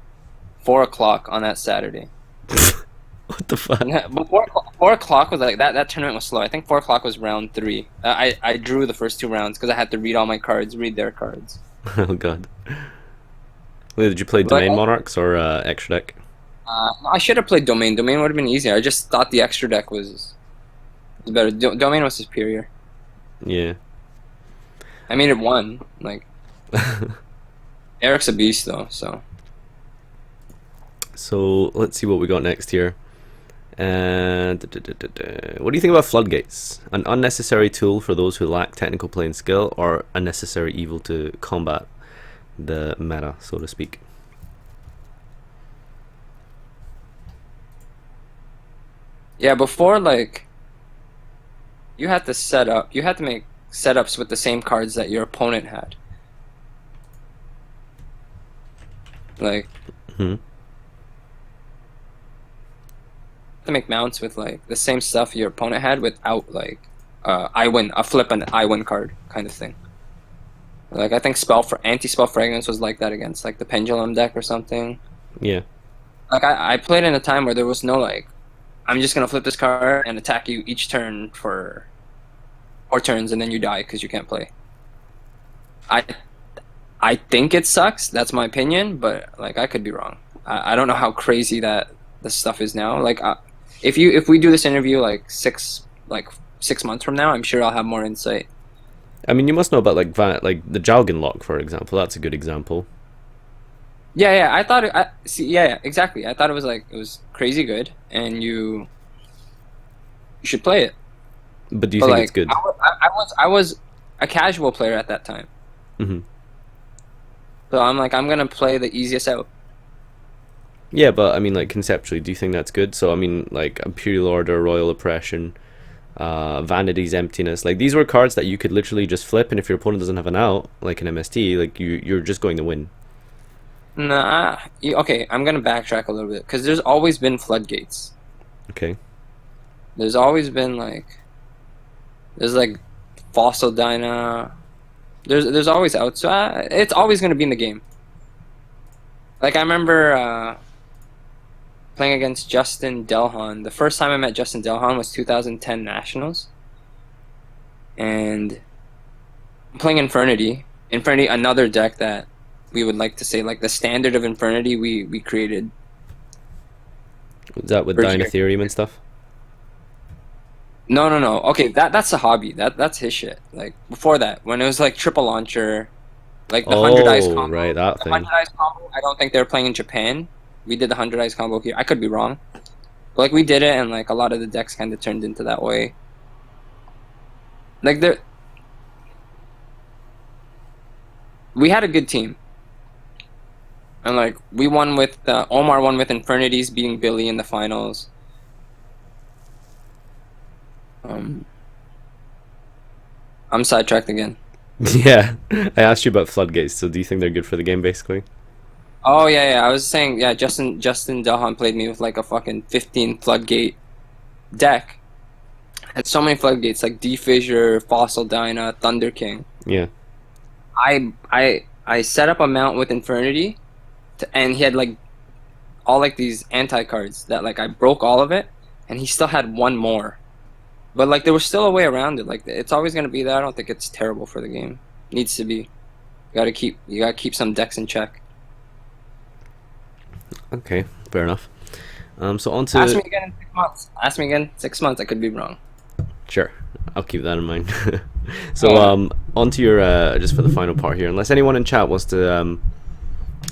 4 o'clock on that Saturday. What the fuck? Yeah, but 4 o'clock was like that. That tournament was slow. I think 4 o'clock was round 3. I drew the first 2 rounds because I had to read all my cards, read their cards. Oh god. Wait, did you play But Domain Monarchs or extra deck? I should have played Domain. Domain would have been easier. I just thought the extra deck was better. Domain was superior. Yeah. I mean, it won. Like Eric's a beast though. So So let's see what we got next here. And what do you think about floodgates? An unnecessary tool for those who lack technical playing skill, or a necessary evil to combat the meta, so to speak? yeah, before like you had to set up. You had to make setups with the same cards that your opponent had. Like Hmm. to make mounts with like the same stuff your opponent had without like I win a flip an I win card kind of thing. Like I think spell for anti-spell fragments was like that against like the pendulum deck or something. Yeah. Like I played in a time where there was no like I'm just gonna flip this card and attack you each turn for 4 turns and then you die because you can't play. I I think it sucks. That's my opinion, but like I could be wrong. I don't know how crazy that the stuff is now. Like, if we do this interview like 6 months from now, I'm sure I'll have more insight. I mean, you must know about like like the Jalgan lock, for example. That's a good example. Yeah, yeah. I thought I see. Yeah, yeah, exactly. I thought it was crazy good, and you should play it. But do you But think it's like, good? I was a casual player at that time, Hmm. so I'm like, I'm gonna play the easiest out. Yeah, but I mean, like conceptually, do you think that's good? So I mean, like Imperial Order, Royal Oppression, Vanity's Emptiness. Like these were cards that you could literally just flip, and if your opponent doesn't have an out, like an MST, like you're just going to win. Nah, okay. I'm gonna backtrack a little bit because there's always been floodgates. Okay. There's always been there's like fossil dyna. There's always outs. So it's always gonna be in the game. Like I remember playing against Justin Delhan. The first time I met Justin Delhan was 2010 Nationals, and I'm playing Infernity. Infernity, another deck that we would like to say like the standard of Infernity we created Was that with for here. Ethereum and stuff? No, no, no. Okay, that's a hobby. That's his shit. Like before that, when it was like triple launcher, like the 100 ice Oh, combo. right, that The thing. 100 ice combo. I don't think they were playing in Japan. We did the 100 ice combo here. I could be wrong, but like we did it, and like a lot of the decks kind of turned into that way. Like we had a good team, and like we won with Omar won with Infernities beating Billy in the finals. Um, I'm sidetracked again. Yeah, I asked you about floodgates. So do you think they're good for the game, basically? Oh yeah, yeah. I was saying, yeah. Justin Delhan played me with like a fucking 15 floodgate deck. Had so many floodgates like D Fissure, Fossil Dyna, Thunder King. Yeah. I set up a mount with Infernity, and he had like all like these anti cards that like I broke all of it, and he still had one more. But like there was still a way around it. Like it's always gonna be there. I don't think it's terrible for the game. Needs to be. You gotta keep some decks in check. Okay, fair enough. So on Ask to me again in 6 months. Ask me again 6 months. I could be wrong. sure, I'll keep that in mind. So Yeah. on to your just for the final part here. Unless anyone in chat wants to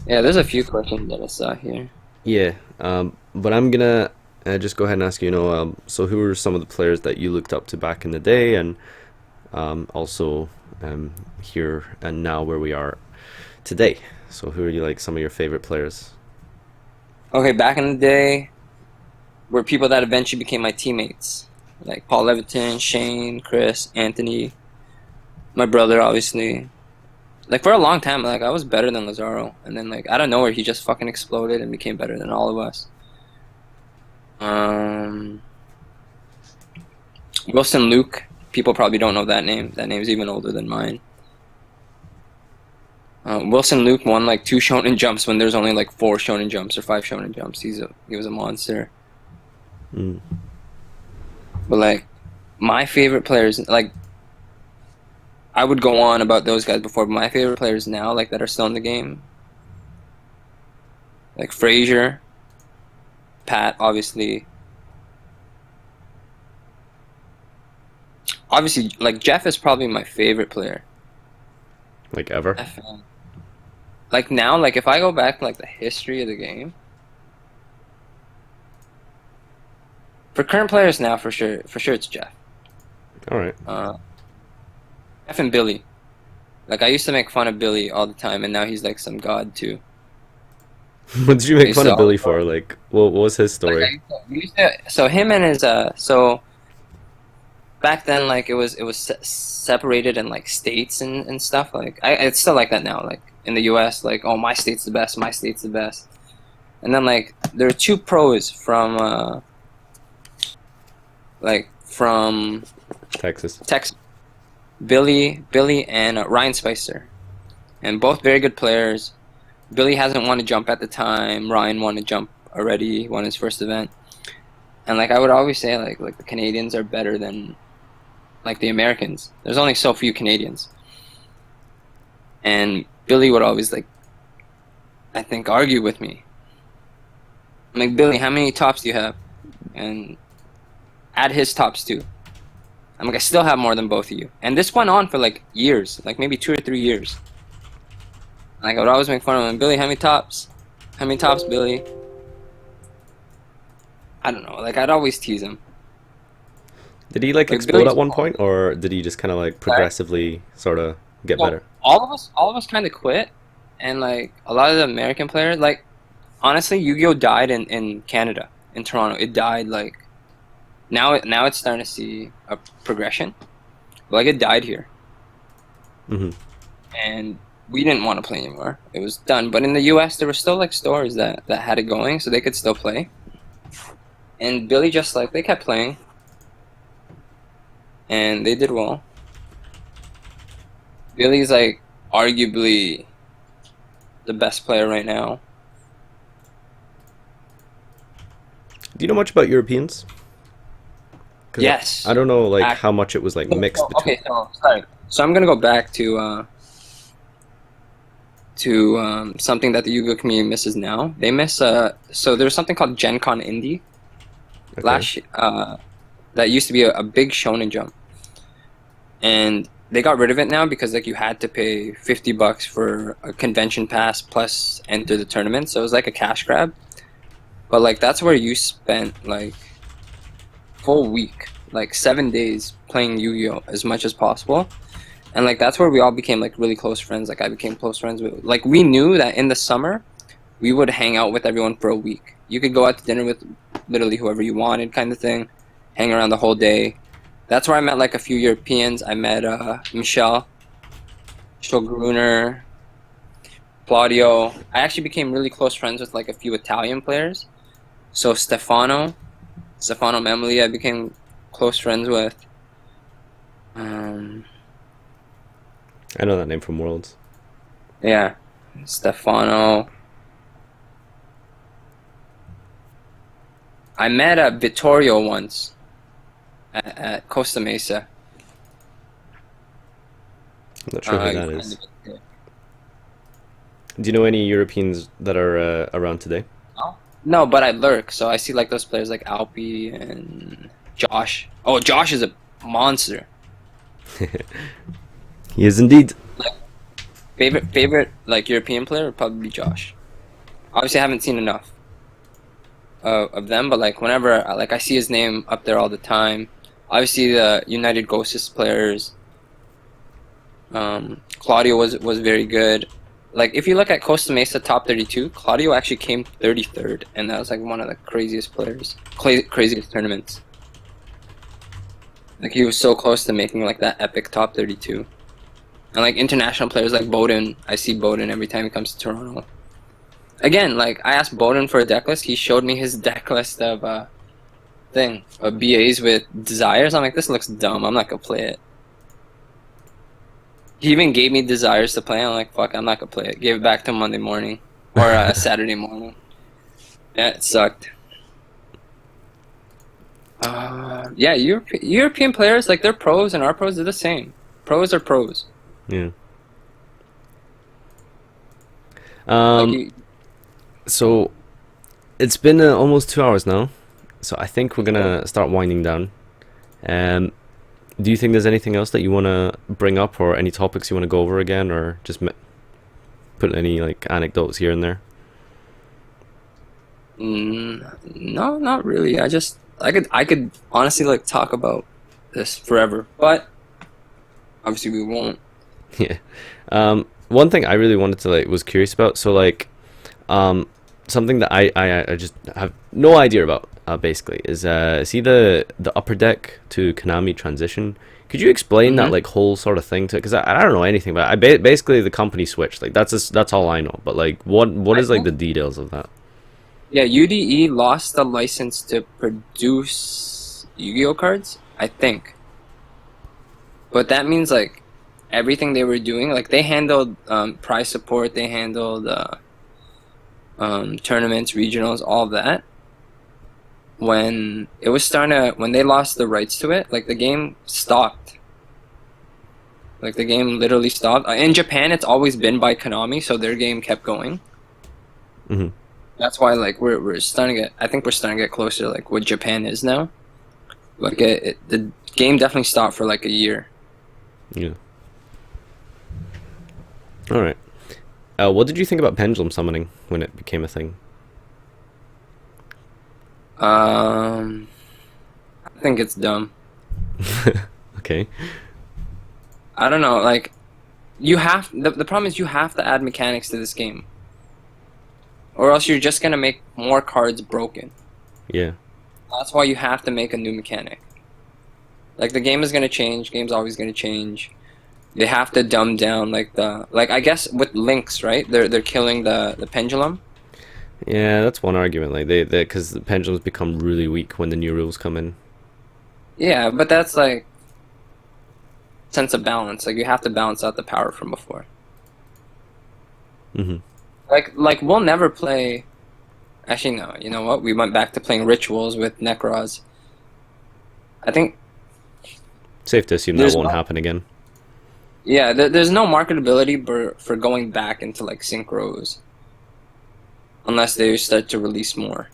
Yeah, there's a few questions that I saw here. yeah, but I'm gonna just go ahead and ask you, so who are some of the players that you looked up to back in the day, and also here and now where we are today. So who are you like some of your favorite players? Okay, back in the day, were people that eventually became my teammates, like Paul Leviton, Shane, Chris, Anthony, my brother, obviously. Like for a long time, like I was better than Lazaro, and then like out of nowhere, he just fucking exploded and became better than all of us. Wilson Luke. People probably don't know that name. That name's even older than mine. Wilson Luke won like 2 shonen jumps when there's only like 4 shonen jumps or 5 shonen jumps. He was a monster. Mm. But like my favorite players, like I would go on about those guys before, but my favorite players now, like that are still in the game, like Frazier, Pat, obviously. Obviously, like Jeff is probably my favorite player. Like ever? Jeff, like now, like if I go back to like the history of the game, for current players now, for sure it's Jeff. All right. Jeff and Billy. Like I used to make fun of Billy all the time, and now he's like some god too. What did you make They fun of saw- Billy for? Like, what was his Like, story? so him and his so back then like it was separated in like states and stuff. Like it's still like that now. Like in the U.S., like oh my state's the best, my state's the best. And then like there are 2 pros from Texas. Texas, Billy and Ryan Spicer, and both very good players. Billy hasn't won a jump at the time. Ryan won a jump already, won his first event. And like I would always say, like the Canadians are better than like the Americans. There's only so few Canadians. And Billy would always like, I think, argue with me. I'm like, Billy, how many tops do you have? And add his tops too. I'm like, I still have more than both of you. And this went on for like years, like maybe 2 or 3 years. Like I would always make fun of him. Billy, how many tops? How many tops, Billy? I don't know. Like I'd always tease him. Did he like Like explode Billy's at one point, or did he just kind of like sorry. progressively sort of get So better? all of us kind of quit, and like a lot of the American players, like honestly, Yu-Gi-Oh died in Canada, in Toronto. It died like now it's starting to see a progression. But, like it died here, Hmm. and we didn't want to play anymore. It was done. But in the U.S., there were still like stores that had it going, so they could still play. And Billy just like they kept playing, and they did well. Billy's like arguably the best player right now. Do you know much about Europeans? Because I Yes, don't know like how actually. much it was like mixed between. Okay, so sorry. So I'm gonna go back to something that the Yu-Gi-Oh community misses now. They miss so there's something called Gen Con Indie Okay. last that used to be a big shonen jump, and they got rid of it now because like you had to pay $50 for a convention pass plus enter the tournament. So it was like a cash grab. But like that's where you spent like full week, like 7 days playing Yu-Gi-Oh as much as possible. And like that's where we all became like really close friends. Like I became close friends with like we knew that in the summer we would hang out with everyone for a week. You could go out to dinner with literally whoever you wanted kind of thing, hang around the whole day. That's where I met like a few Europeans. I met Michelle, Shogruner, Claudio. I actually became really close friends with like a few Italian players. So Stefano Memoli, I became close friends with. Um, I know that name from Worlds. yeah, Stefano. I met Vittorio once at Costa Mesa. I'm not sure who He that friended is. me too. Do you know any Europeans that are around today? No? No, but I lurk, so I see like those players like Alpi and Josh. Oh, Josh is a monster. He is indeed. Like favorite like European player would probably be Josh. Obviously, I haven't seen enough of them, but like whenever like I see his name up there all the time. Obviously, the United Ghostest players. Claudio was very good. Like if you look at Costa Mesa top 32, Claudio actually came 33rd, and that was like one of the craziest players, craziest tournaments. Like he was so close to making like that epic top 32. And like international players like Bowden, I see Bowden every time he comes to Toronto. Again, like I asked Bowden for a deck list, he showed me his deck list of BAs with desires. I'm like, this looks dumb. I'm not gonna play it. He even gave me desires to play. I'm like, fuck, I'm not gonna play it. Gave it back to him Monday morning or Saturday morning. Yeah, it sucked. Yeah, European players like they're pros and our pros are the same. Pros are pros. Yeah. Like Um. you, So it's been almost 2 hours now, so I think we're okay. gonna start winding down. Um. Do you think there's anything else that you want to bring up, or any topics you want to go over again, or just put any like anecdotes here and there? No, not really. I could honestly like talk about this forever, but obviously we won't. Yeah. One thing I really wanted to like was curious about. So like, um, something that I just have no idea about. Basically, is see the upper deck to Konami transition. Could you explain that Mm-hmm. like whole sort of thing to? Because I don't know anything about. It. Basically the company switched. Like that's all I know. But like, what I is like think the details of that? yeah, UDE lost the license to produce Yu-Gi-Oh cards, I think. But that means like everything they were doing, like they handled prize support, they handled tournaments, regionals, all of that. When it was starting to, when they lost the rights to it, like the game stopped. Like the game literally stopped. In Japan, it's always been by Konami, so their game kept going. Hmm. That's why like we're starting to get. I think we're starting to get closer to like what Japan is now. Like the game definitely stopped for like a year. Yeah. All right. What did you think about pendulum summoning when it became a thing? Um, I think it's dumb. Okay. I don't know. Like you have the problem is you have to add mechanics to this game, or else you're just gonna make more cards broken. Yeah. That's why you have to make a new mechanic. Like the game is gonna change. Game's always gonna change. They have to dumb down like the like I guess with links, right? They're killing the pendulum. Yeah, that's one argument. Like they because the pendulums become really weak when the new rules come in. Yeah, but that's like sense of balance. Like you have to balance out the power from before. Hmm. Like we'll never play. Actually, no. You know what? We went back to playing rituals with Necros. I think Safe to assume that there's won't no happen again. yeah there's no marketability for going back into like synchros unless they start to release more.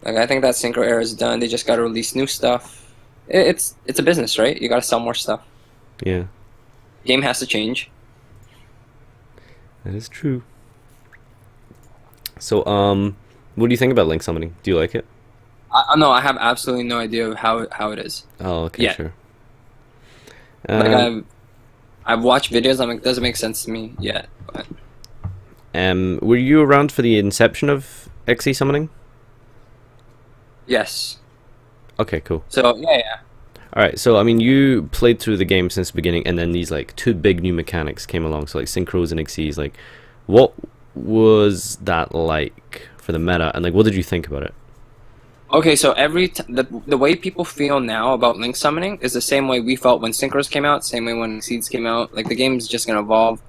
Like I think that synchro era is done. They just got to release new stuff. It's a business, right? You got to sell more stuff. Yeah, Game has to change. that is true. So, what do you think about link summoning? Do you like it? No, I have absolutely no idea of how it is Oh, okay, yet. sure. Like Um, I've watched videos. I'm like, doesn't make sense to me yet. But were you around for the inception of XE summoning? yes. Okay, cool. So yeah. All right, so I mean, you played through the game since the beginning, and then these like two big new mechanics came along, so like synchros and XEs. Like, what was that like for the meta, and like, what did you think about it? Okay, so the way people feel now about link summoning is the same way we felt when synchros came out, same way when seeds came out. Like the game's just gonna evolve.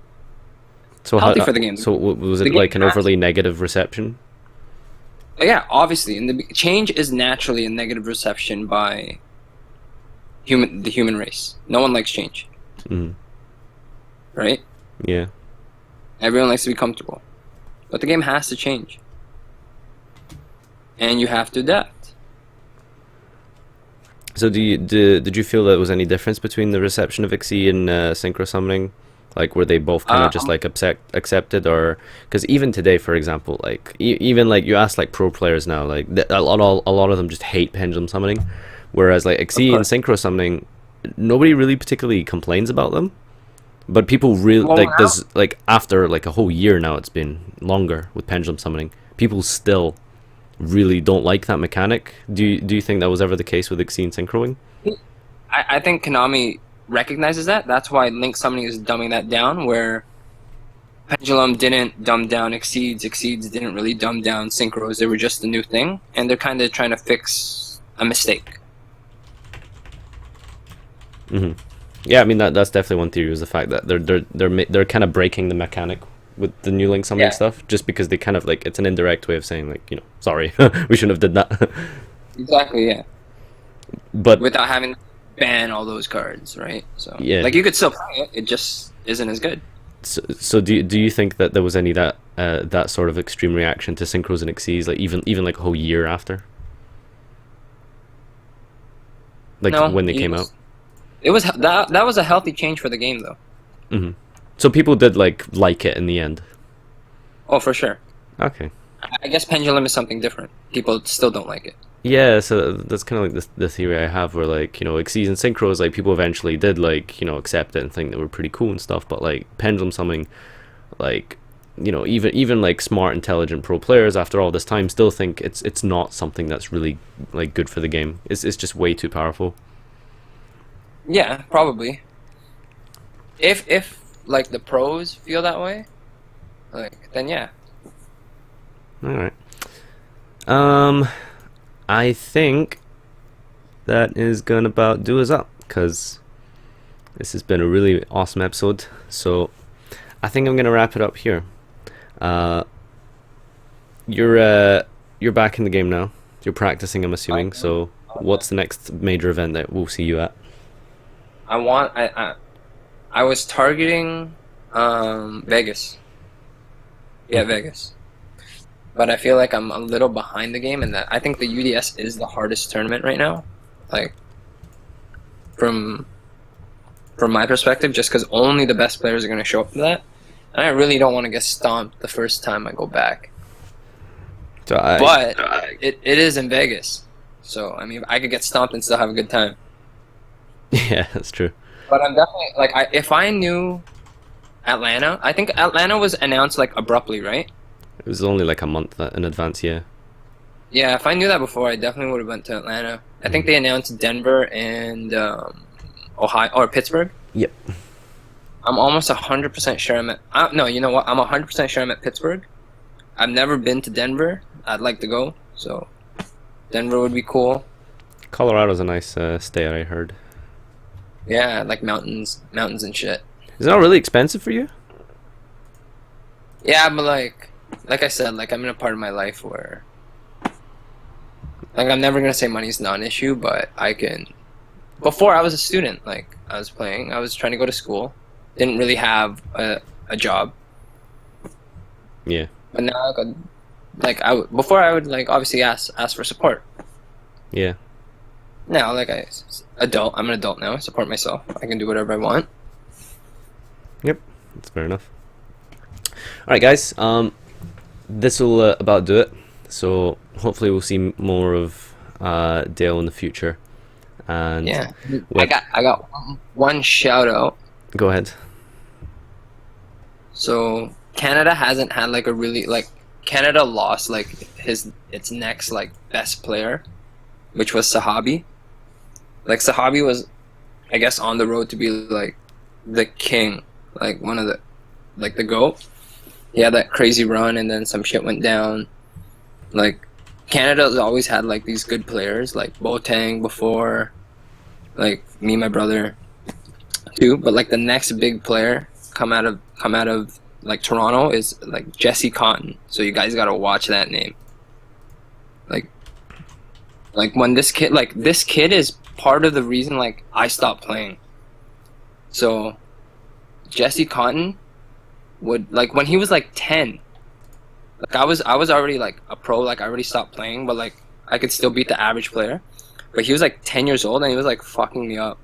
So how? Healthy for the game. Was The it game like an has, overly negative reception? yeah, obviously, and the change is naturally a negative reception by the human race. No one likes change, Mm, right? yeah. Everyone likes to be comfortable, but the game has to change, and you have to adapt. So did you feel there was any difference between the reception of XE and synchro summoning? Like, were they both kind of just Um, like accepted, or because even today, for example, like even like you ask like pro players now, like a lot of them just hate pendulum summoning, whereas like of XE and course. synchro summoning, nobody really particularly complains about them, but people really Well, like now, there's like after like a whole year now, it's been longer with pendulum summoning, people still really don't like that mechanic. Do you think that was ever the case with XE and synchroing? I think Konami recognizes that. That's why link summoning is dumbing that down. Where Pendulum didn't dumb down Exceeds. Exceeds didn't really dumb down Synchros. They were just a new thing, and they're kind of trying to fix a mistake. Hmm. Yeah, I mean that's definitely one theory, was the fact that they're kind of breaking the mechanic with the new link summoning Yeah, stuff, just because they kind of like it's an indirect way of saying like sorry, we shouldn't have did that. exactly. Yeah, But without having to ban all those cards, right? So, yeah, like, you could still play it. It just isn't as good. so do you think that there was any that sort of extreme reaction to synchros and XCs, like even like a whole year after, like No, when they came out? it was that was a healthy change for the game, though. Hmm. So people did like it in the end. Oh, for sure. Okay. I guess Pendulum is something different. People still don't like it. Yeah, so that's kind of like the theory I have, where like Xyz and synchros, like people eventually did like accept it and think they were pretty cool and stuff, but like pendulum summing, like even like smart, intelligent pro players after all this time still think it's not something that's really like good for the game. It's just way too powerful. Yeah, probably. If like the pros feel that way, like then yeah. All right. Um, I think that is gonna about do us up, because this has been a really awesome episode. So I think I'm gonna wrap it up here. Uh, you're back in the game now. You're practicing, I'm I assuming. So what's the next major event that we'll see you at? I want I was targeting Vegas. Yeah, Vegas. but I feel like I'm a little behind the game, and that I think the UDS is the hardest tournament right now. Like from from my perspective, just because only the best players are going to show up to that, and I really don't want to get stomped the first time I go back. So I But it is in Vegas, so I mean I could get stomped and still have a good time. yeah, that's true. But I'm definitely like if I knew Atlanta, I think Atlanta was announced like abruptly, right? It was only like a month in advance, yeah. Yeah, if I knew that before, I definitely would have went to Atlanta. I think they announced Denver and Ohio or Pittsburgh. Yep. I'm almost 100% sure I'm at. No, you know what? I'm 100% sure I'm at Pittsburgh. I've never been to Denver. I'd like to go, so Denver would be cool. Colorado's a nice stay, I heard. Yeah, like mountains and shit. Is it not really expensive for you? Yeah, but like I said, like I'm in a part of my life where, like I'm never gonna say money's not an issue, but I can. Before I was a student, like I was playing, I was trying to go to school, didn't really have a job, Yeah. but now I could, like before I would like obviously ask for support. Yeah. Now I'm an adult now. I support myself. I can do whatever I want. Yep. That's fair enough. Alright guys, this will about do it. So hopefully we'll see more of Dale in the future. And Yeah, I got one shout out. go ahead. So Canada hasn't had like a really like Canada lost like its next like best player, which was Sahabi. Like Sahabi was, I guess, on the road to be like the king, like one of the like the GOAT. He had that crazy run, and then some shit went down. Like Canada's always had like these good players, like Boateng before, like me, and my brother, too. But like the next big player come out of like Toronto is like Jesse Cotton. So you guys gotta watch that name. Like when this kid is part of the reason like I stopped playing. So Jesse Cotton would like when he was like 10. Like I was already like a pro, like I already stopped playing, but like I could still beat the average player. But he was like 10 years old and he was like fucking me up.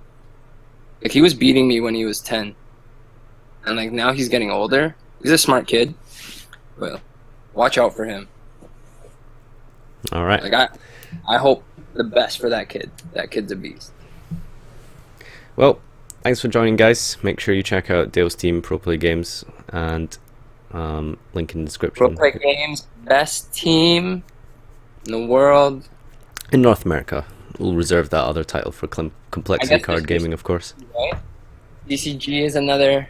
Like he was beating me when he was 10. And like now he's getting older. He's a smart kid. But watch out for him. Alright. Like I hope the best for that kid. That kid's a beast. Well, thanks for joining guys. Make sure you check out Dale's team, Pro Play Games, and link in the description. Pro Play Games, best team in the world. In North America. We'll reserve that other title for Complexity guess Card this- Gaming, of course. Right? CCG is another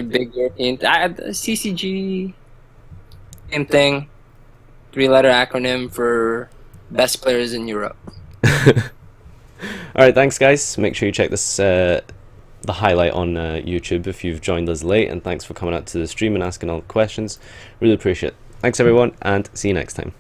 big European. CCG, same thing. 3-letter acronym for best players in Europe. Alright, thanks guys. Make sure you check this the highlight on YouTube if you've joined us late, and thanks for coming out to the stream and asking all the questions. Really appreciate it. Thanks everyone, and see you next time.